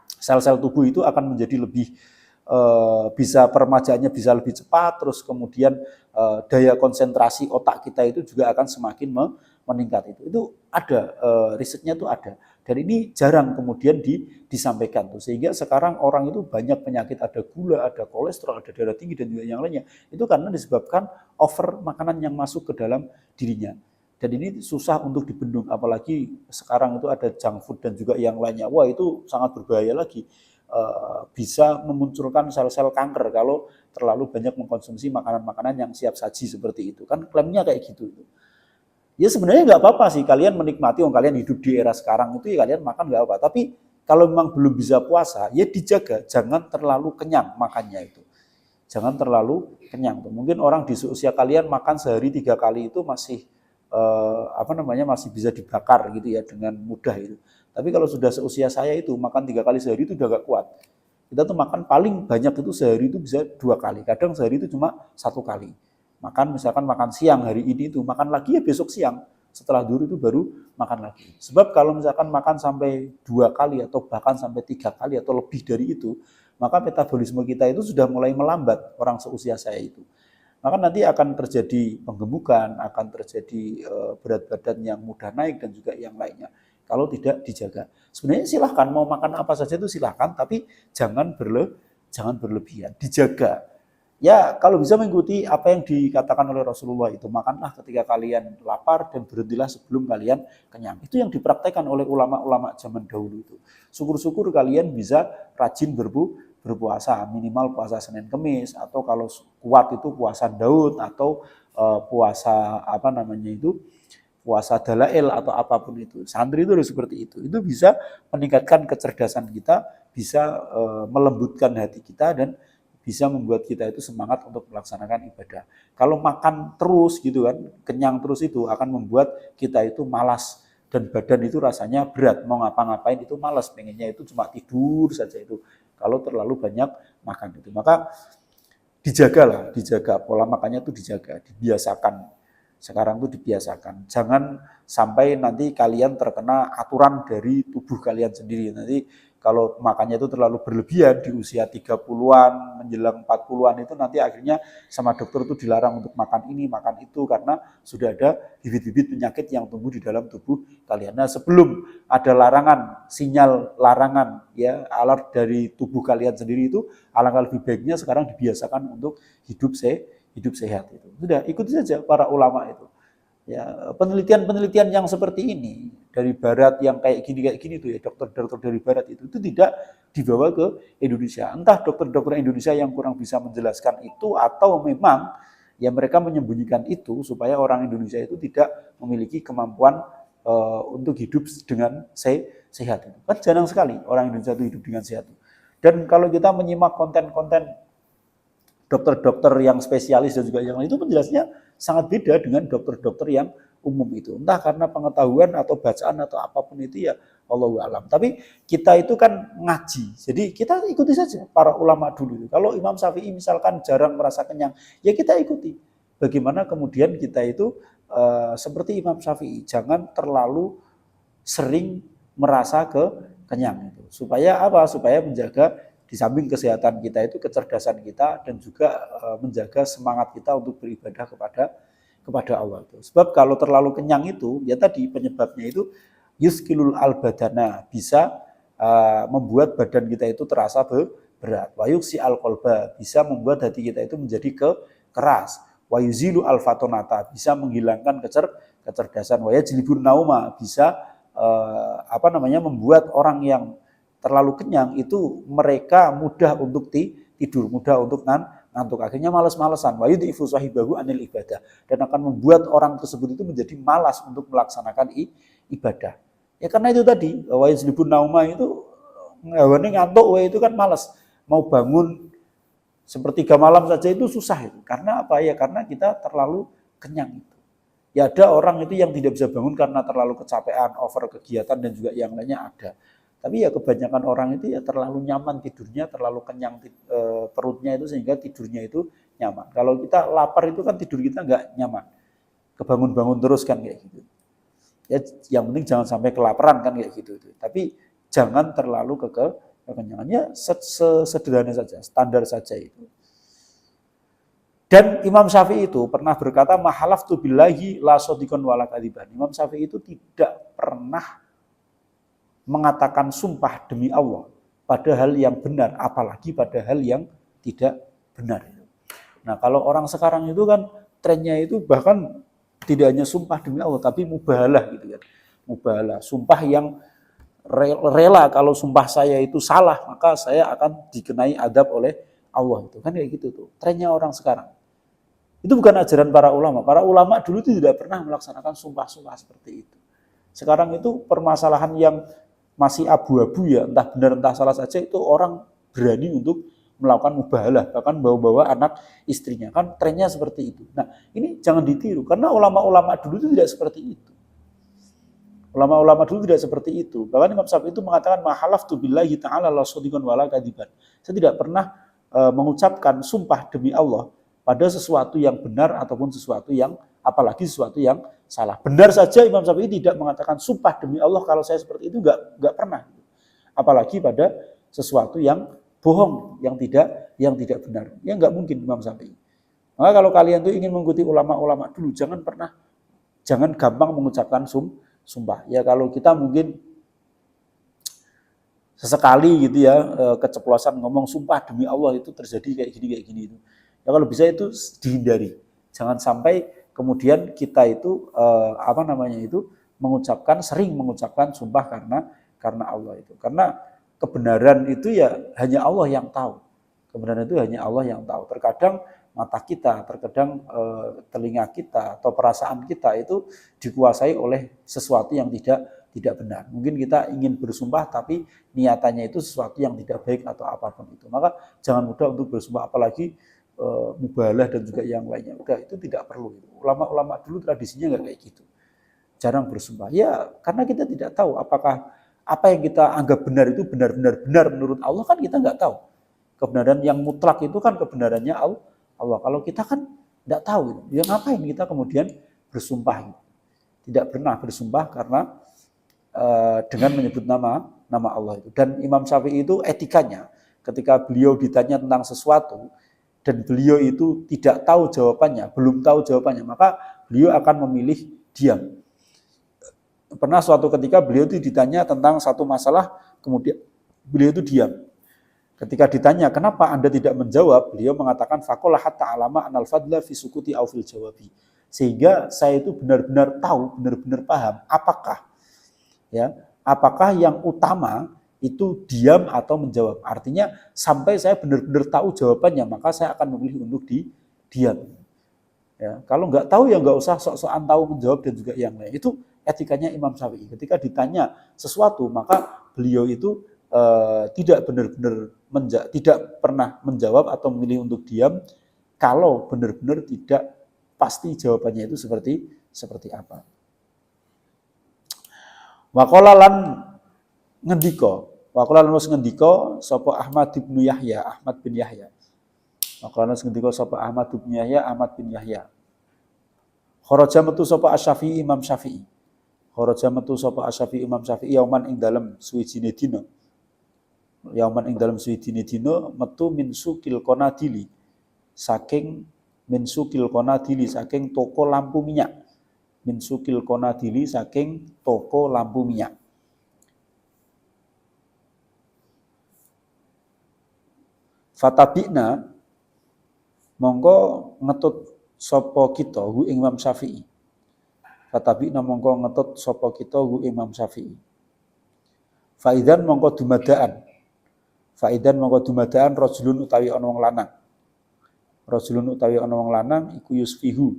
sel-sel tubuh itu akan menjadi lebih bisa peremajaannya bisa lebih cepat, terus kemudian daya konsentrasi otak kita itu juga akan semakin meningkat. Itu ada risetnya tuh ada, dan ini jarang kemudian disampaikan tuh, sehingga sekarang orang itu banyak penyakit, ada gula, ada kolesterol, ada darah tinggi dan juga yang lainnya, itu karena disebabkan over makanan yang masuk ke dalam dirinya. Dan ini susah untuk dibendung, apalagi sekarang itu ada junk food dan juga yang lainnya. Wah, itu sangat berbahaya lagi. Bisa memunculkan sel-sel kanker kalau terlalu banyak mengkonsumsi makanan-makanan yang siap saji seperti itu. Kan klaimnya kayak gitu. Ya sebenarnya nggak apa-apa sih kalian menikmati, kalian hidup di era sekarang itu ya kalian makan nggak apa. Tapi kalau memang belum bisa puasa, ya dijaga, jangan terlalu kenyang makannya itu. Jangan terlalu kenyang. Mungkin orang di usia kalian makan sehari 3 kali itu masih masih bisa dibakar gitu ya dengan mudah itu. Tapi kalau sudah seusia saya itu makan 3 kali sehari itu udah gak kuat. Kita tuh makan paling banyak itu sehari itu bisa 2 kali. Kadang sehari itu cuma 1 kali. Misalkan makan siang hari ini itu makan lagi ya besok siang. Setelah duhur itu baru makan lagi. Sebab kalau misalkan makan sampai 2 kali atau bahkan sampai 3 kali atau lebih dari itu, maka metabolisme kita itu sudah mulai melambat orang seusia saya itu. Maka nanti akan terjadi penggemukan, akan terjadi berat badan yang mudah naik dan juga yang lainnya kalau tidak dijaga. Sebenarnya silahkan mau makan apa saja itu silahkan, tapi jangan berlebihan, dijaga. Ya kalau bisa mengikuti apa yang dikatakan oleh Rasulullah itu, makanlah ketika kalian lapar dan berhentilah sebelum kalian kenyang. Itu yang dipraktekkan oleh ulama-ulama zaman dahulu itu. Syukur-syukur kalian bisa rajin berpuasa, minimal puasa Senin Kemis, atau kalau kuat itu puasa Daud, atau puasa puasa Dalail atau apapun itu. Santri itu harus seperti itu. Itu bisa meningkatkan kecerdasan kita, bisa melembutkan hati kita, dan bisa membuat kita itu semangat untuk melaksanakan ibadah. Kalau makan terus gitu kan, kenyang terus itu akan membuat kita itu malas, dan badan itu rasanya berat, mau ngapa-ngapain itu malas, pengennya itu cuma tidur saja itu. Kalau terlalu banyak makan itu, maka dijaga pola makannya itu dijaga, dibiasakan. Sekarang itu dibiasakan. Jangan sampai nanti kalian terkena aturan dari tubuh kalian sendiri. Nanti kalau makannya itu terlalu berlebihan di usia 30-an menjelang 40-an itu nanti akhirnya sama dokter itu dilarang untuk makan ini, makan itu, karena sudah ada bibit-bibit penyakit yang tumbuh di dalam tubuh kalian. Nah, sebelum ada larangan, sinyal larangan ya, alert dari tubuh kalian sendiri itu, alangkah lebih baiknya sekarang dibiasakan untuk hidup sehat itu. Sudah, ikuti saja para ulama itu. Ya, penelitian-penelitian yang seperti ini dari barat yang kayak gini tuh ya, dokter-dokter dari barat itu tidak dibawa ke Indonesia. Entah dokter-dokter Indonesia yang kurang bisa menjelaskan itu, atau memang ya mereka menyembunyikan itu supaya orang Indonesia itu tidak memiliki kemampuan untuk hidup dengan sehat. Kan jarang sekali orang Indonesia itu hidup dengan sehat. Dan kalau kita menyimak konten-konten dokter-dokter yang spesialis dan juga yang lain, itu penjelasannya sangat beda dengan dokter-dokter yang umum itu. Entah karena pengetahuan atau bacaan atau apapun itu ya Allahu a'lam. Tapi kita itu kan ngaji, jadi kita ikuti saja para ulama dulu. Kalau Imam Syafi'i misalkan jarang merasa kenyang, ya kita ikuti. Bagaimana kemudian kita itu seperti Imam Syafi'i, jangan terlalu sering merasa kenyang itu. Supaya apa? Supaya menjaga di samping kesehatan kita itu kecerdasan kita, dan juga menjaga semangat kita untuk beribadah kepada Allah itu. Sebab kalau terlalu kenyang itu ya tadi penyebabnya itu yuskilul albadana, bisa membuat badan kita itu terasa berat. Wa yuksi alqalba, bisa membuat hati kita itu menjadi keras. Wa yuzilu alfatonata, bisa menghilangkan kecerdasan. Wa yajlibun nauma, bisa membuat orang yang terlalu kenyang itu mereka mudah untuk tidur, mudah untuk ngantuk, akhirnya malas-malasan. Wa yudhifu sahibahu anil ibadah, dan akan membuat orang tersebut itu menjadi malas untuk melaksanakan ibadah. Ya karena itu tadi, wa yajlibun nauma itu ngawane ngantuk, itu kan malas. Mau bangun Sepertiga malam saja itu susah itu. Karena apa ya? Karena kita terlalu kenyang itu. Ya ada orang itu yang tidak bisa bangun karena terlalu kecapean, over kegiatan dan juga yang lainnya ada. Tapi ya kebanyakan orang itu ya terlalu nyaman tidurnya, terlalu kenyang perutnya itu sehingga tidurnya itu nyaman. Kalau kita lapar itu kan tidur kita nggak nyaman. Kebangun-bangun terus kan kayak gitu. Ya yang penting jangan sampai kelaparan kan kayak gitu. Tapi jangan terlalu kekenyangannya sederhana saja, standar saja itu. Dan Imam Syafi'i itu pernah berkata, mahalaftu billahi la shadiqan wala kadziban. Imam Syafi'i itu tidak pernah mengatakan sumpah demi Allah pada hal yang benar, apalagi pada hal yang tidak benar. Nah, kalau orang sekarang itu kan trennya itu bahkan tidak hanya sumpah demi Allah, tapi mubahalah gitu kan. Mubahalah, sumpah yang rela kalau sumpah saya itu salah, maka saya akan dikenai adab oleh Allah itu. Kan kayak gitu tuh. Trennya orang sekarang. Itu bukan ajaran para ulama. Para ulama dulu itu tidak pernah melaksanakan sumpah-sumpah seperti itu. Sekarang itu permasalahan yang masih abu-abu ya, entah benar entah salah saja, itu orang berani untuk melakukan mubahalah, bahkan bawa-bawa anak istrinya. Kan trennya seperti itu. Nah, ini jangan ditiru, karena ulama-ulama dulu itu tidak seperti itu. Ulama-ulama dulu tidak seperti itu. Bahkan Imam Syafi'i itu mengatakan, mahalaftu billahi ta'ala la shadiqan wala kadziban. Saya tidak pernah mengucapkan sumpah demi Allah pada sesuatu yang benar ataupun sesuatu yang, apalagi sesuatu yang salah. Benar saja Imam Syafi'i tidak mengatakan sumpah demi Allah kalau saya seperti itu, enggak pernah. Apalagi pada sesuatu yang bohong, yang tidak benar. Ya enggak mungkin Imam Syafi'i. Maka kalau kalian tuh ingin mengikuti ulama-ulama dulu, jangan gampang mengucapkan sumpah. Ya kalau kita mungkin sesekali gitu ya keceplosan ngomong sumpah demi Allah itu terjadi kayak gini itu. Ya kalau bisa itu dihindari. Jangan sampai kemudian kita itu sering mengucapkan sumpah karena Allah itu. Karena kebenaran itu ya hanya Allah yang tahu. Kebenaran itu hanya Allah yang tahu. Terkadang mata kita, terkadang telinga kita atau perasaan kita itu dikuasai oleh sesuatu yang tidak benar. Mungkin kita ingin bersumpah tapi niatannya itu sesuatu yang tidak baik atau apapun itu. Maka jangan mudah untuk bersumpah, apalagi mubahalah dan juga yang lainnya. Udah, itu tidak perlu. Ulama-ulama dulu tradisinya nggak kayak gitu. Jarang bersumpah. Ya karena kita tidak tahu apakah apa yang kita anggap benar itu benar-benar benar menurut Allah, kan kita nggak tahu. Kebenaran yang mutlak itu kan kebenarannya Allah. Kalau kita kan tidak tahu, ya ngapain kita kemudian bersumpah? Tidak pernah bersumpah karena dengan menyebut nama Allah itu. Dan Imam Syafi'i itu etikanya, ketika beliau ditanya tentang sesuatu dan beliau itu tidak tahu jawabannya, belum tahu jawabannya, maka beliau akan memilih diam. Pernah suatu ketika beliau itu ditanya tentang satu masalah, kemudian beliau itu diam. Ketika ditanya, kenapa Anda tidak menjawab? Beliau mengatakan, faqala hatta alama anal fadla fi sukuti aw fil jawabi. Sehingga saya itu benar-benar tahu, benar-benar paham apakah yang utama itu diam atau menjawab. Artinya sampai saya benar-benar tahu jawabannya, maka saya akan memilih untuk diam. Ya, kalau nggak tahu ya nggak usah sok-sokan tahu menjawab dan juga yang lain. Itu etikanya Imam Syafi'i. Ketika ditanya sesuatu, maka beliau itu tidak benar-benar tidak pernah menjawab atau memilih untuk diam kalau benar-benar tidak pasti jawabannya itu seperti apa. Waqala lan ngendika sapa Ahmad bin Yahya. Waqala ngendika sapa Ahmad bin Yahya. Kharaja metu sapa Asy-Syafi'i Imam Syafi'i. Yauman ing dalem suwijine dina. Metu min sukil konadili saking toko lampu minyak. Fatabina mongko ngetut sapa kita hu Imam Syafi'i. Faidan mongko dumadaan rajulun utawi ana wong lanang iku yusfihu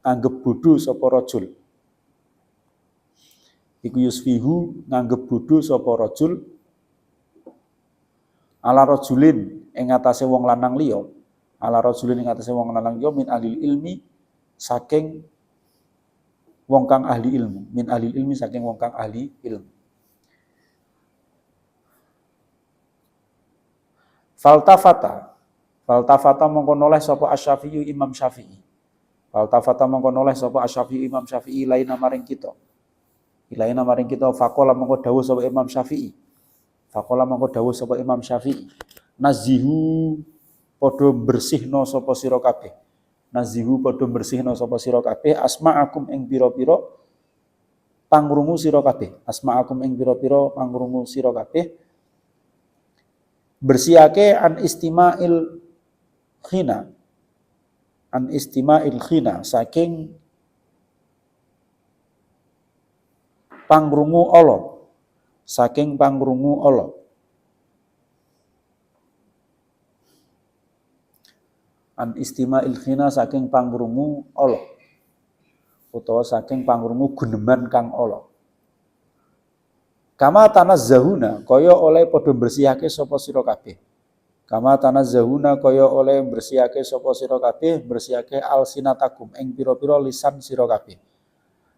nganggep bodho sapa rajul ala rajulin ing atase wong lanang liya ala rajulin ing atase wong lanang yo min ahli ilmi saking wong kang ahli ilmu, min ahli ilmi saking wong kang ahli ilmu. Faltafata mongko noleh sapa Asy-Syafi'i Imam Syafi'i. Faltafata mongko noleh sapa Asy-Syafi'i Imam Syafi'i lain maring kita. Ilaina maring kita faqala mongko dawuh sapa Imam Syafi'i. Faqala mongko dawuh sapa Imam Syafi'i. Nazihu padha bersihna sapa sira kabeh. Nazihu padha bersihna sapa sira kabeh asma'akum ing pira-pira pangrungu sira kabeh. Asma'akum ing pira-pira pangrungu sira kabeh. Bersihake an istima'il khina. An istima'il khina saking pangrungu Allah. Saking pangrungu Allah. An istima'il khina saking pangrungu Allah. Utawa saking pangrungu guneman kang Allah. Kama tanazzahuna kaya oleh padha bersihake sapa sira kabeh. Kama tanazzahuna kaya oleh bersihake sapa sira kabeh, bersihake alsinatakum ing pira-pira lisan sira kabeh.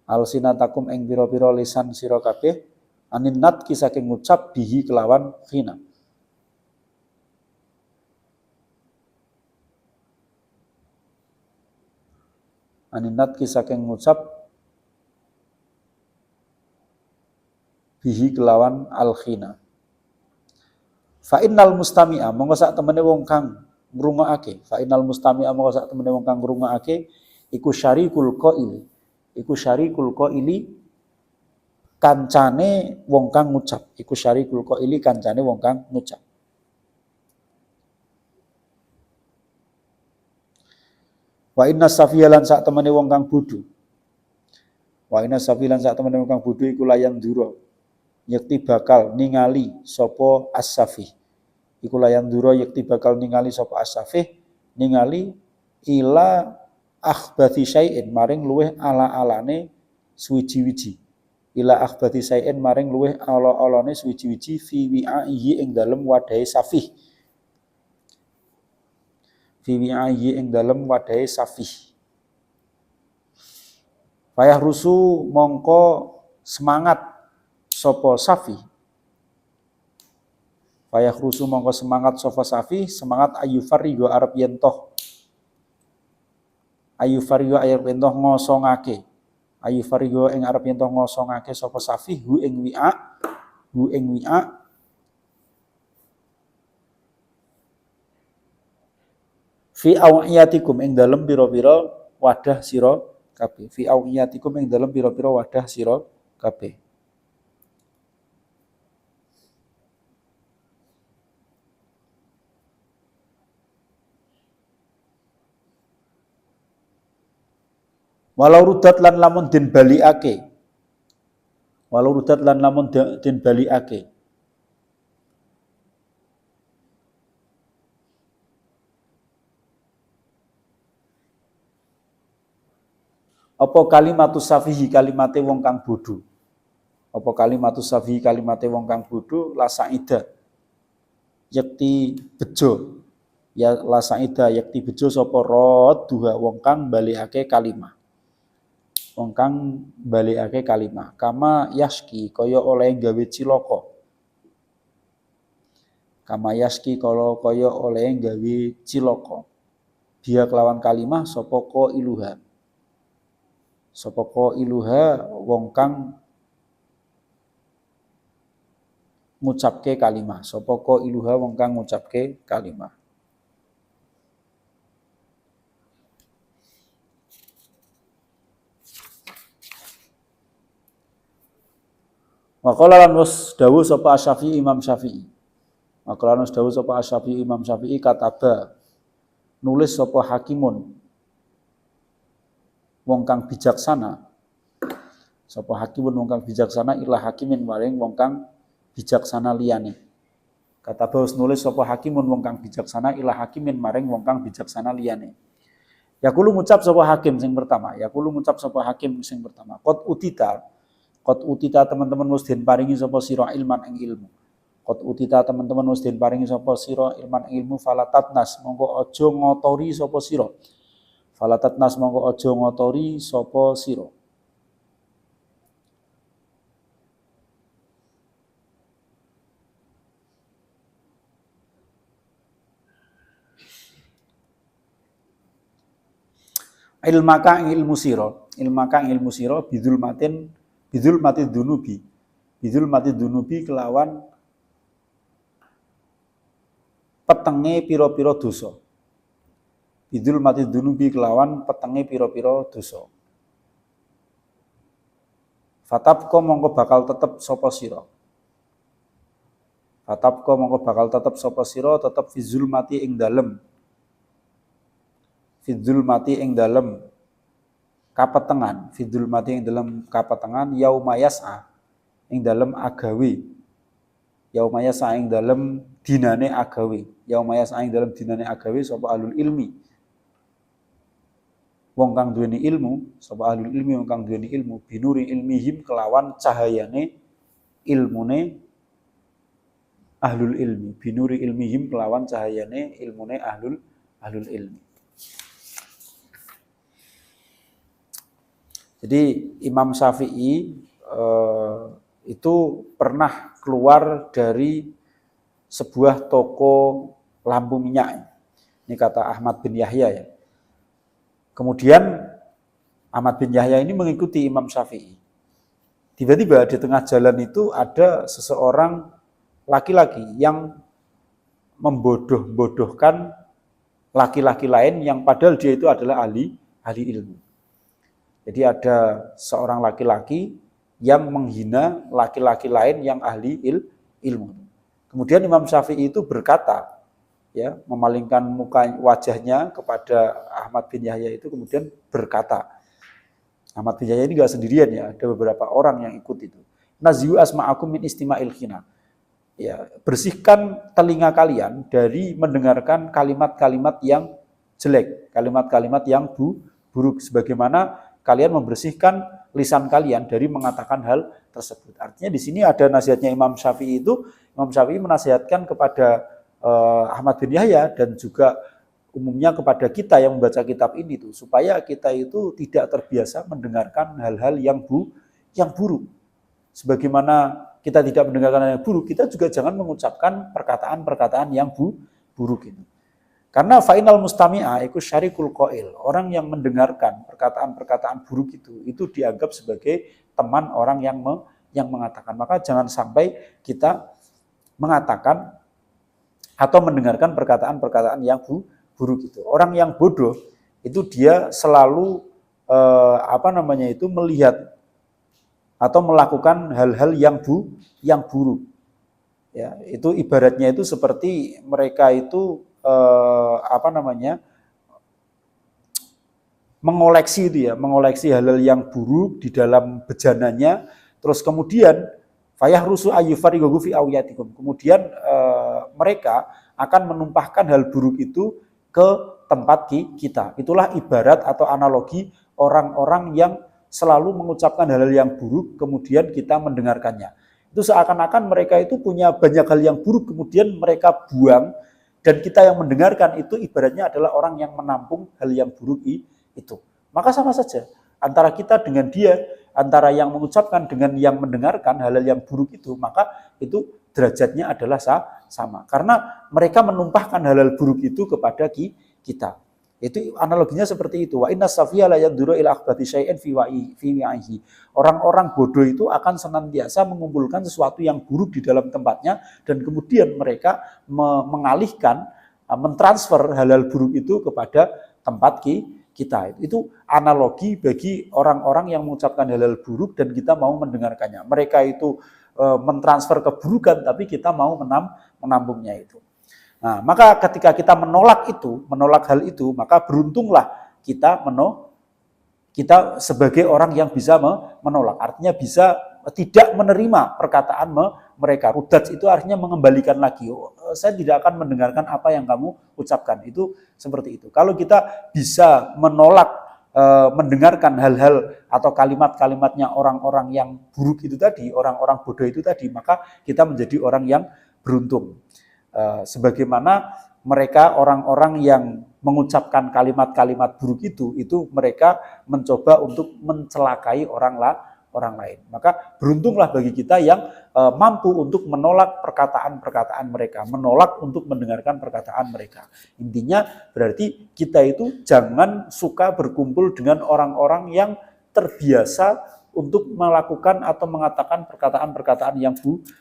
Alsinatakum ing pira-pira lisan sira kabeh anin natki saking ngucap bihi kelawan khina. Anin natki saking ngucap bihi kelawan al-khina. Fa innal mustami'a monggo sak temene wong kang ngrungokake. Fa innal mustami'a monggo sak temene wong kang ngrungokake iku syarikul qaili. Iku syarikul qaili kancane wong kang ngucap. Iku syarikul qaili kancane wong kang ngucap. Wa inna safiyalan sak temene wong kang bodho. Wa inna safiyalan sak temene wong kang bodho iku layang dura. Yakti bakal ningali sapa as-safih. Iku layan dura yakti bakal ningali sapa as-safih ningali ila akhbati syai'in maring luweh ala-alane suwiji-wiji. Ila akhbati syai'in maring luweh ala-alane suwiji-wiji fi wi'aihi ing dalem wadahe safih. Fi wi'aihi ing dalem wadahe safih. Payah rusu mongko semangat sopo safi. Payah rusu mongko semangat sopo safi, semangat ayufarigo arep yentoh. Ayufarigo arep yentoh ngosongake. Ayufarigo ing arep yentoh ngosongake sopo safi hu ing wi'a fi awiyatikum ing dalem pira-pira wadah sira kabeh. Fi awiyatikum ing dalem pira-pira wadah sira kabeh. Walau rudat lan lamun den balikake. Walau rudat lan lamun den balikake. Apa kalimatus safihi kalimate wong kang bodho. Apa kalimatus safihi kalimate wong kang bodho la saida. Yakti bejo. Ya la saida yakti bejo sapa radduha wong kang balikake kalimah. Wong kang balikake kalimah kama yaski kaya oleh gawe cilaka. Kama yaski kaya oleh gawe cilaka. Dia kelawan kalimah sapa ko iluha. Sapa ko iluha wong kang ngucapke kalimah. Sapa ko iluha wong kang ngucapke kalimah. Maqala lan wis dawuh sapa Asy-Syafi'i Imam Syafi'i. Maqala lan wis dawuh sapa Asy-Syafi'i Imam Syafi'i kataba nulis sapa hakimun wong kang bijaksana. Sapa hakimun wong kang bijaksana ila hakimin maring wong kang bijaksana liyane. Kataba wis nulis sapa hakimun wong kang bijaksana ila hakimin maring wong kang bijaksana liyane. Yaqulu ngucap sapa hakim sing pertama. Yaqulu ngucap sapa hakim sing pertama. Qad utita teman-teman wis den paringi sapa sira ilman ing ilmu. Qad utita teman-teman wis den paringi sapa sira ilman ilmu falatatnas mongko aja ngotori sapa sira. Falatatnas mongko aja ngotori sapa sira. Ilmaka ilmu sira bidul mati dunubi kelawan petenge pira-pira dosa. Bidul mati dunubi kelawan petenge pira-pira dosa. Fatabqa mongko bakal tetep sapa sira. Fatabqa mongko bakal tetep sapa sira tetep fizul mati ing dalem. Fidul mati ing dalem kapetengan, fidul mati ing dalem kapetengan yaumayas'a ing dalem agawe. Yaumayas'a ing dalem dinane agawe. Yaumayas'a ing dalem dinane agawe sapa ahlul ilmi. Wong kang duweni ilmu, sapa ahlul ilmi wong kang duweni ilmu binuri ilmihim kelawan cahayane ilmune ahlul ilmi. Binuri ilmihim kelawan cahayane ilmune ahlul ilmi. Jadi Imam Syafi'i itu pernah keluar dari sebuah toko lampu minyak. Ini kata Ahmad bin Yahya ya. Kemudian Ahmad bin Yahya ini mengikuti Imam Syafi'i. Tiba-tiba di tengah jalan itu ada seseorang laki-laki yang membodoh-bodohkan laki-laki lain yang padahal dia itu adalah ahli ilmu. Jadi ada seorang laki-laki yang menghina laki-laki lain yang ahli ilmu. Kemudian Imam Syafi'i itu berkata, ya, memalingkan wajahnya kepada Ahmad bin Yahya itu kemudian berkata. Ahmad bin Yahya ini enggak sendirian ya, ada beberapa orang yang ikut itu. Naziu asma'akum min istima'il khina. Ya, bersihkan telinga kalian dari mendengarkan kalimat-kalimat yang jelek, kalimat-kalimat yang buruk sebagaimana kalian membersihkan lisan kalian dari mengatakan hal tersebut. Artinya di sini ada nasihatnya Imam Syafi'i itu, Imam Syafi'i menasihatkan kepada Ahmad bin Yahya dan juga umumnya kepada kita yang membaca kitab ini tuh supaya kita itu tidak terbiasa mendengarkan hal-hal yang buruk. Sebagaimana kita tidak mendengarkan hal yang buruk, kita juga jangan mengucapkan perkataan-perkataan yang buruk itu. Karena final mustami'a itu syarikul qail. Orang yang mendengarkan perkataan-perkataan buruk itu dianggap sebagai teman orang yang mengatakan. Maka jangan sampai kita mengatakan atau mendengarkan perkataan-perkataan yang buruk itu. Orang yang bodoh itu dia selalu melihat atau melakukan hal-hal yang buruk. Ya, itu ibaratnya itu seperti mereka itu mengoleksi hal-hal yang buruk di dalam bejananya, terus kemudian fayahrusu ayyufariqu fi awiyatikum. Kemudian mereka akan menumpahkan hal buruk itu ke tempat kita. Itulah ibarat atau analogi orang-orang yang selalu mengucapkan hal-hal yang buruk kemudian kita mendengarkannya. Itu seakan-akan mereka itu punya banyak hal yang buruk kemudian mereka buang. Dan kita yang mendengarkan itu ibaratnya adalah orang yang menampung hal yang buruk itu. Maka sama saja antara kita dengan dia, antara yang mengucapkan dengan yang mendengarkan hal-hal yang buruk itu, maka itu derajatnya adalah sama. Karena mereka menumpahkan hal-hal buruk itu kepada kita. Itu analoginya seperti itu. Wa inna safiya la yanduru ila akhbati syai'in fi wa'ihi. Orang-orang bodoh itu akan senantiasa mengumpulkan sesuatu yang buruk di dalam tempatnya dan kemudian mereka mengalihkan, mentransfer hal-hal buruk itu kepada tempat kita. Itu analogi bagi orang-orang yang mengucapkan hal-hal buruk dan kita mau mendengarkannya. Mereka itu mentransfer keburukan tapi kita mau menampungnya itu. Nah, maka ketika kita menolak hal itu, maka beruntunglah kita sebagai orang yang bisa menolak. Artinya bisa tidak menerima perkataan mereka. Rudats itu artinya mengembalikan lagi. Saya tidak akan mendengarkan apa yang kamu ucapkan. Itu seperti itu. Kalau kita bisa menolak mendengarkan hal-hal atau kalimat-kalimatnya orang-orang yang buruk itu tadi, orang-orang bodoh itu tadi, maka kita menjadi orang yang beruntung. Sebagaimana mereka orang-orang yang mengucapkan kalimat-kalimat buruk itu mereka mencoba untuk mencelakai orang lain. Maka beruntunglah bagi kita yang mampu untuk menolak perkataan-perkataan mereka, menolak untuk mendengarkan perkataan mereka. Intinya berarti kita itu jangan suka berkumpul dengan orang-orang yang terbiasa untuk melakukan atau mengatakan perkataan-perkataan yang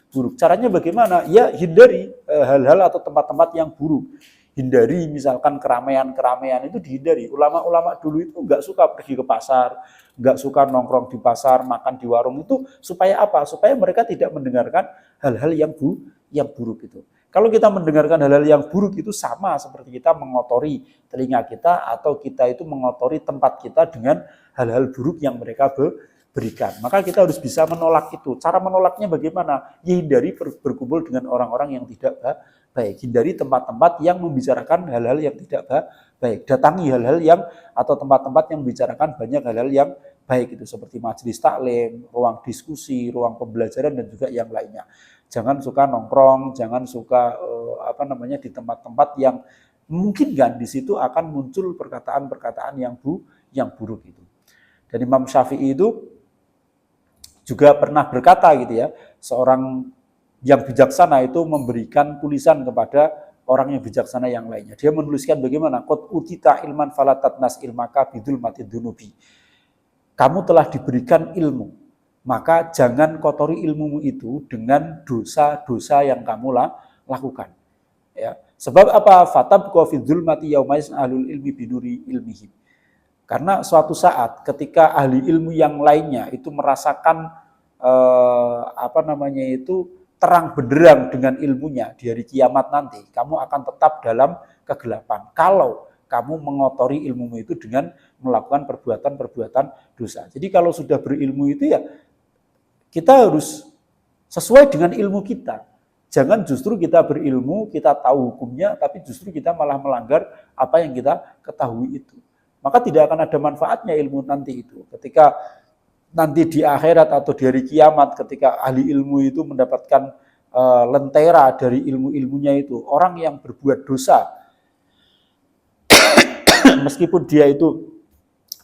buruk. Caranya bagaimana? Ya hindari hal-hal atau tempat-tempat yang buruk. Hindari misalkan keramaian-keramaian itu dihindari. Ulama-ulama dulu itu nggak suka pergi ke pasar, nggak suka nongkrong di pasar, makan di warung itu supaya apa? Supaya mereka tidak mendengarkan hal-hal yang buruk itu. Kalau kita mendengarkan hal-hal yang buruk itu sama seperti kita mengotori telinga kita atau kita itu mengotori tempat kita dengan hal-hal buruk yang mereka berikan. Maka kita harus bisa menolak itu. Cara menolaknya bagaimana? Ya hindari berkumpul dengan orang-orang yang tidak baik. Hindari tempat-tempat yang membicarakan hal-hal yang tidak baik. Datangi hal-hal yang atau tempat-tempat yang membicarakan banyak hal-hal yang baik itu seperti majelis taklim, ruang diskusi, ruang pembelajaran dan juga yang lainnya. Jangan suka nongkrong, jangan suka di tempat-tempat yang mungkin kan di situ akan muncul perkataan-perkataan yang buruk itu. Dan Imam Syafi'i itu juga pernah berkata gitu ya, seorang yang bijaksana itu memberikan tulisan kepada orang yang bijaksana yang lainnya. Dia menuliskan bagaimana? Qad utita ilman falatatnas ilmaka bidul matid dunubi. Kamu telah diberikan ilmu, maka jangan kotori ilmumu itu dengan dosa-dosa yang kamu lakukan. Ya. Sebab apa? Fatabqa fi dzulmati yaumais ahlul ilmi binuri ilmihim. Karena suatu saat ketika ahli ilmu yang lainnya itu merasakan terang benderang dengan ilmunya di hari kiamat nanti, kamu akan tetap dalam kegelapan. Kalau kamu mengotori ilmumu itu dengan melakukan perbuatan-perbuatan dosa. Jadi kalau sudah berilmu itu ya kita harus sesuai dengan ilmu kita. Jangan justru kita berilmu, kita tahu hukumnya, tapi justru kita malah melanggar apa yang kita ketahui itu. Maka tidak akan ada manfaatnya ilmu nanti itu. Ketika nanti di akhirat atau di hari kiamat, ketika ahli ilmu itu mendapatkan lentera dari ilmu-ilmunya itu, orang yang berbuat dosa, meskipun dia itu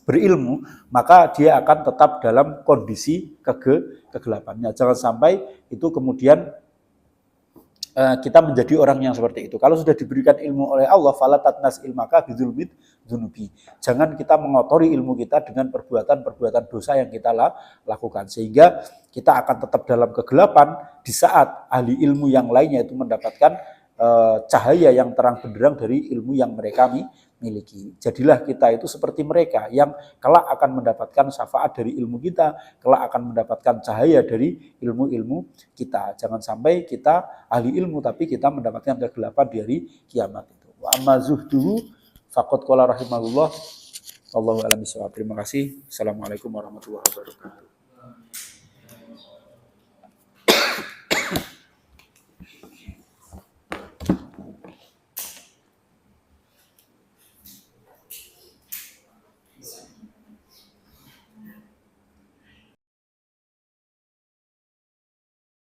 berilmu, maka dia akan tetap dalam kondisi kegelapannya. Jangan sampai itu kemudian kita menjadi orang yang seperti itu. Kalau sudah diberikan ilmu oleh Allah, fala tatnas ilmaka bidzulmid dzunubi. Jangan kita mengotori ilmu kita dengan perbuatan-perbuatan dosa yang kita lakukan. Sehingga kita akan tetap dalam kegelapan di saat ahli ilmu yang lainnya itu mendapatkan cahaya yang terang benderang dari ilmu yang mereka miliki. Jadilah kita itu seperti mereka yang kelak akan mendapatkan syafaat dari ilmu kita, kelak akan mendapatkan cahaya dari ilmu-ilmu kita. Jangan sampai kita ahli ilmu tapi kita mendapatkan kegelapan di hari kiamat itu. Wa amma zuhduhu faqad qala rahimahullah. Wallahu a'lam bishawab. Terima kasih. Assalamualaikum warahmatullahi wabarakatuh.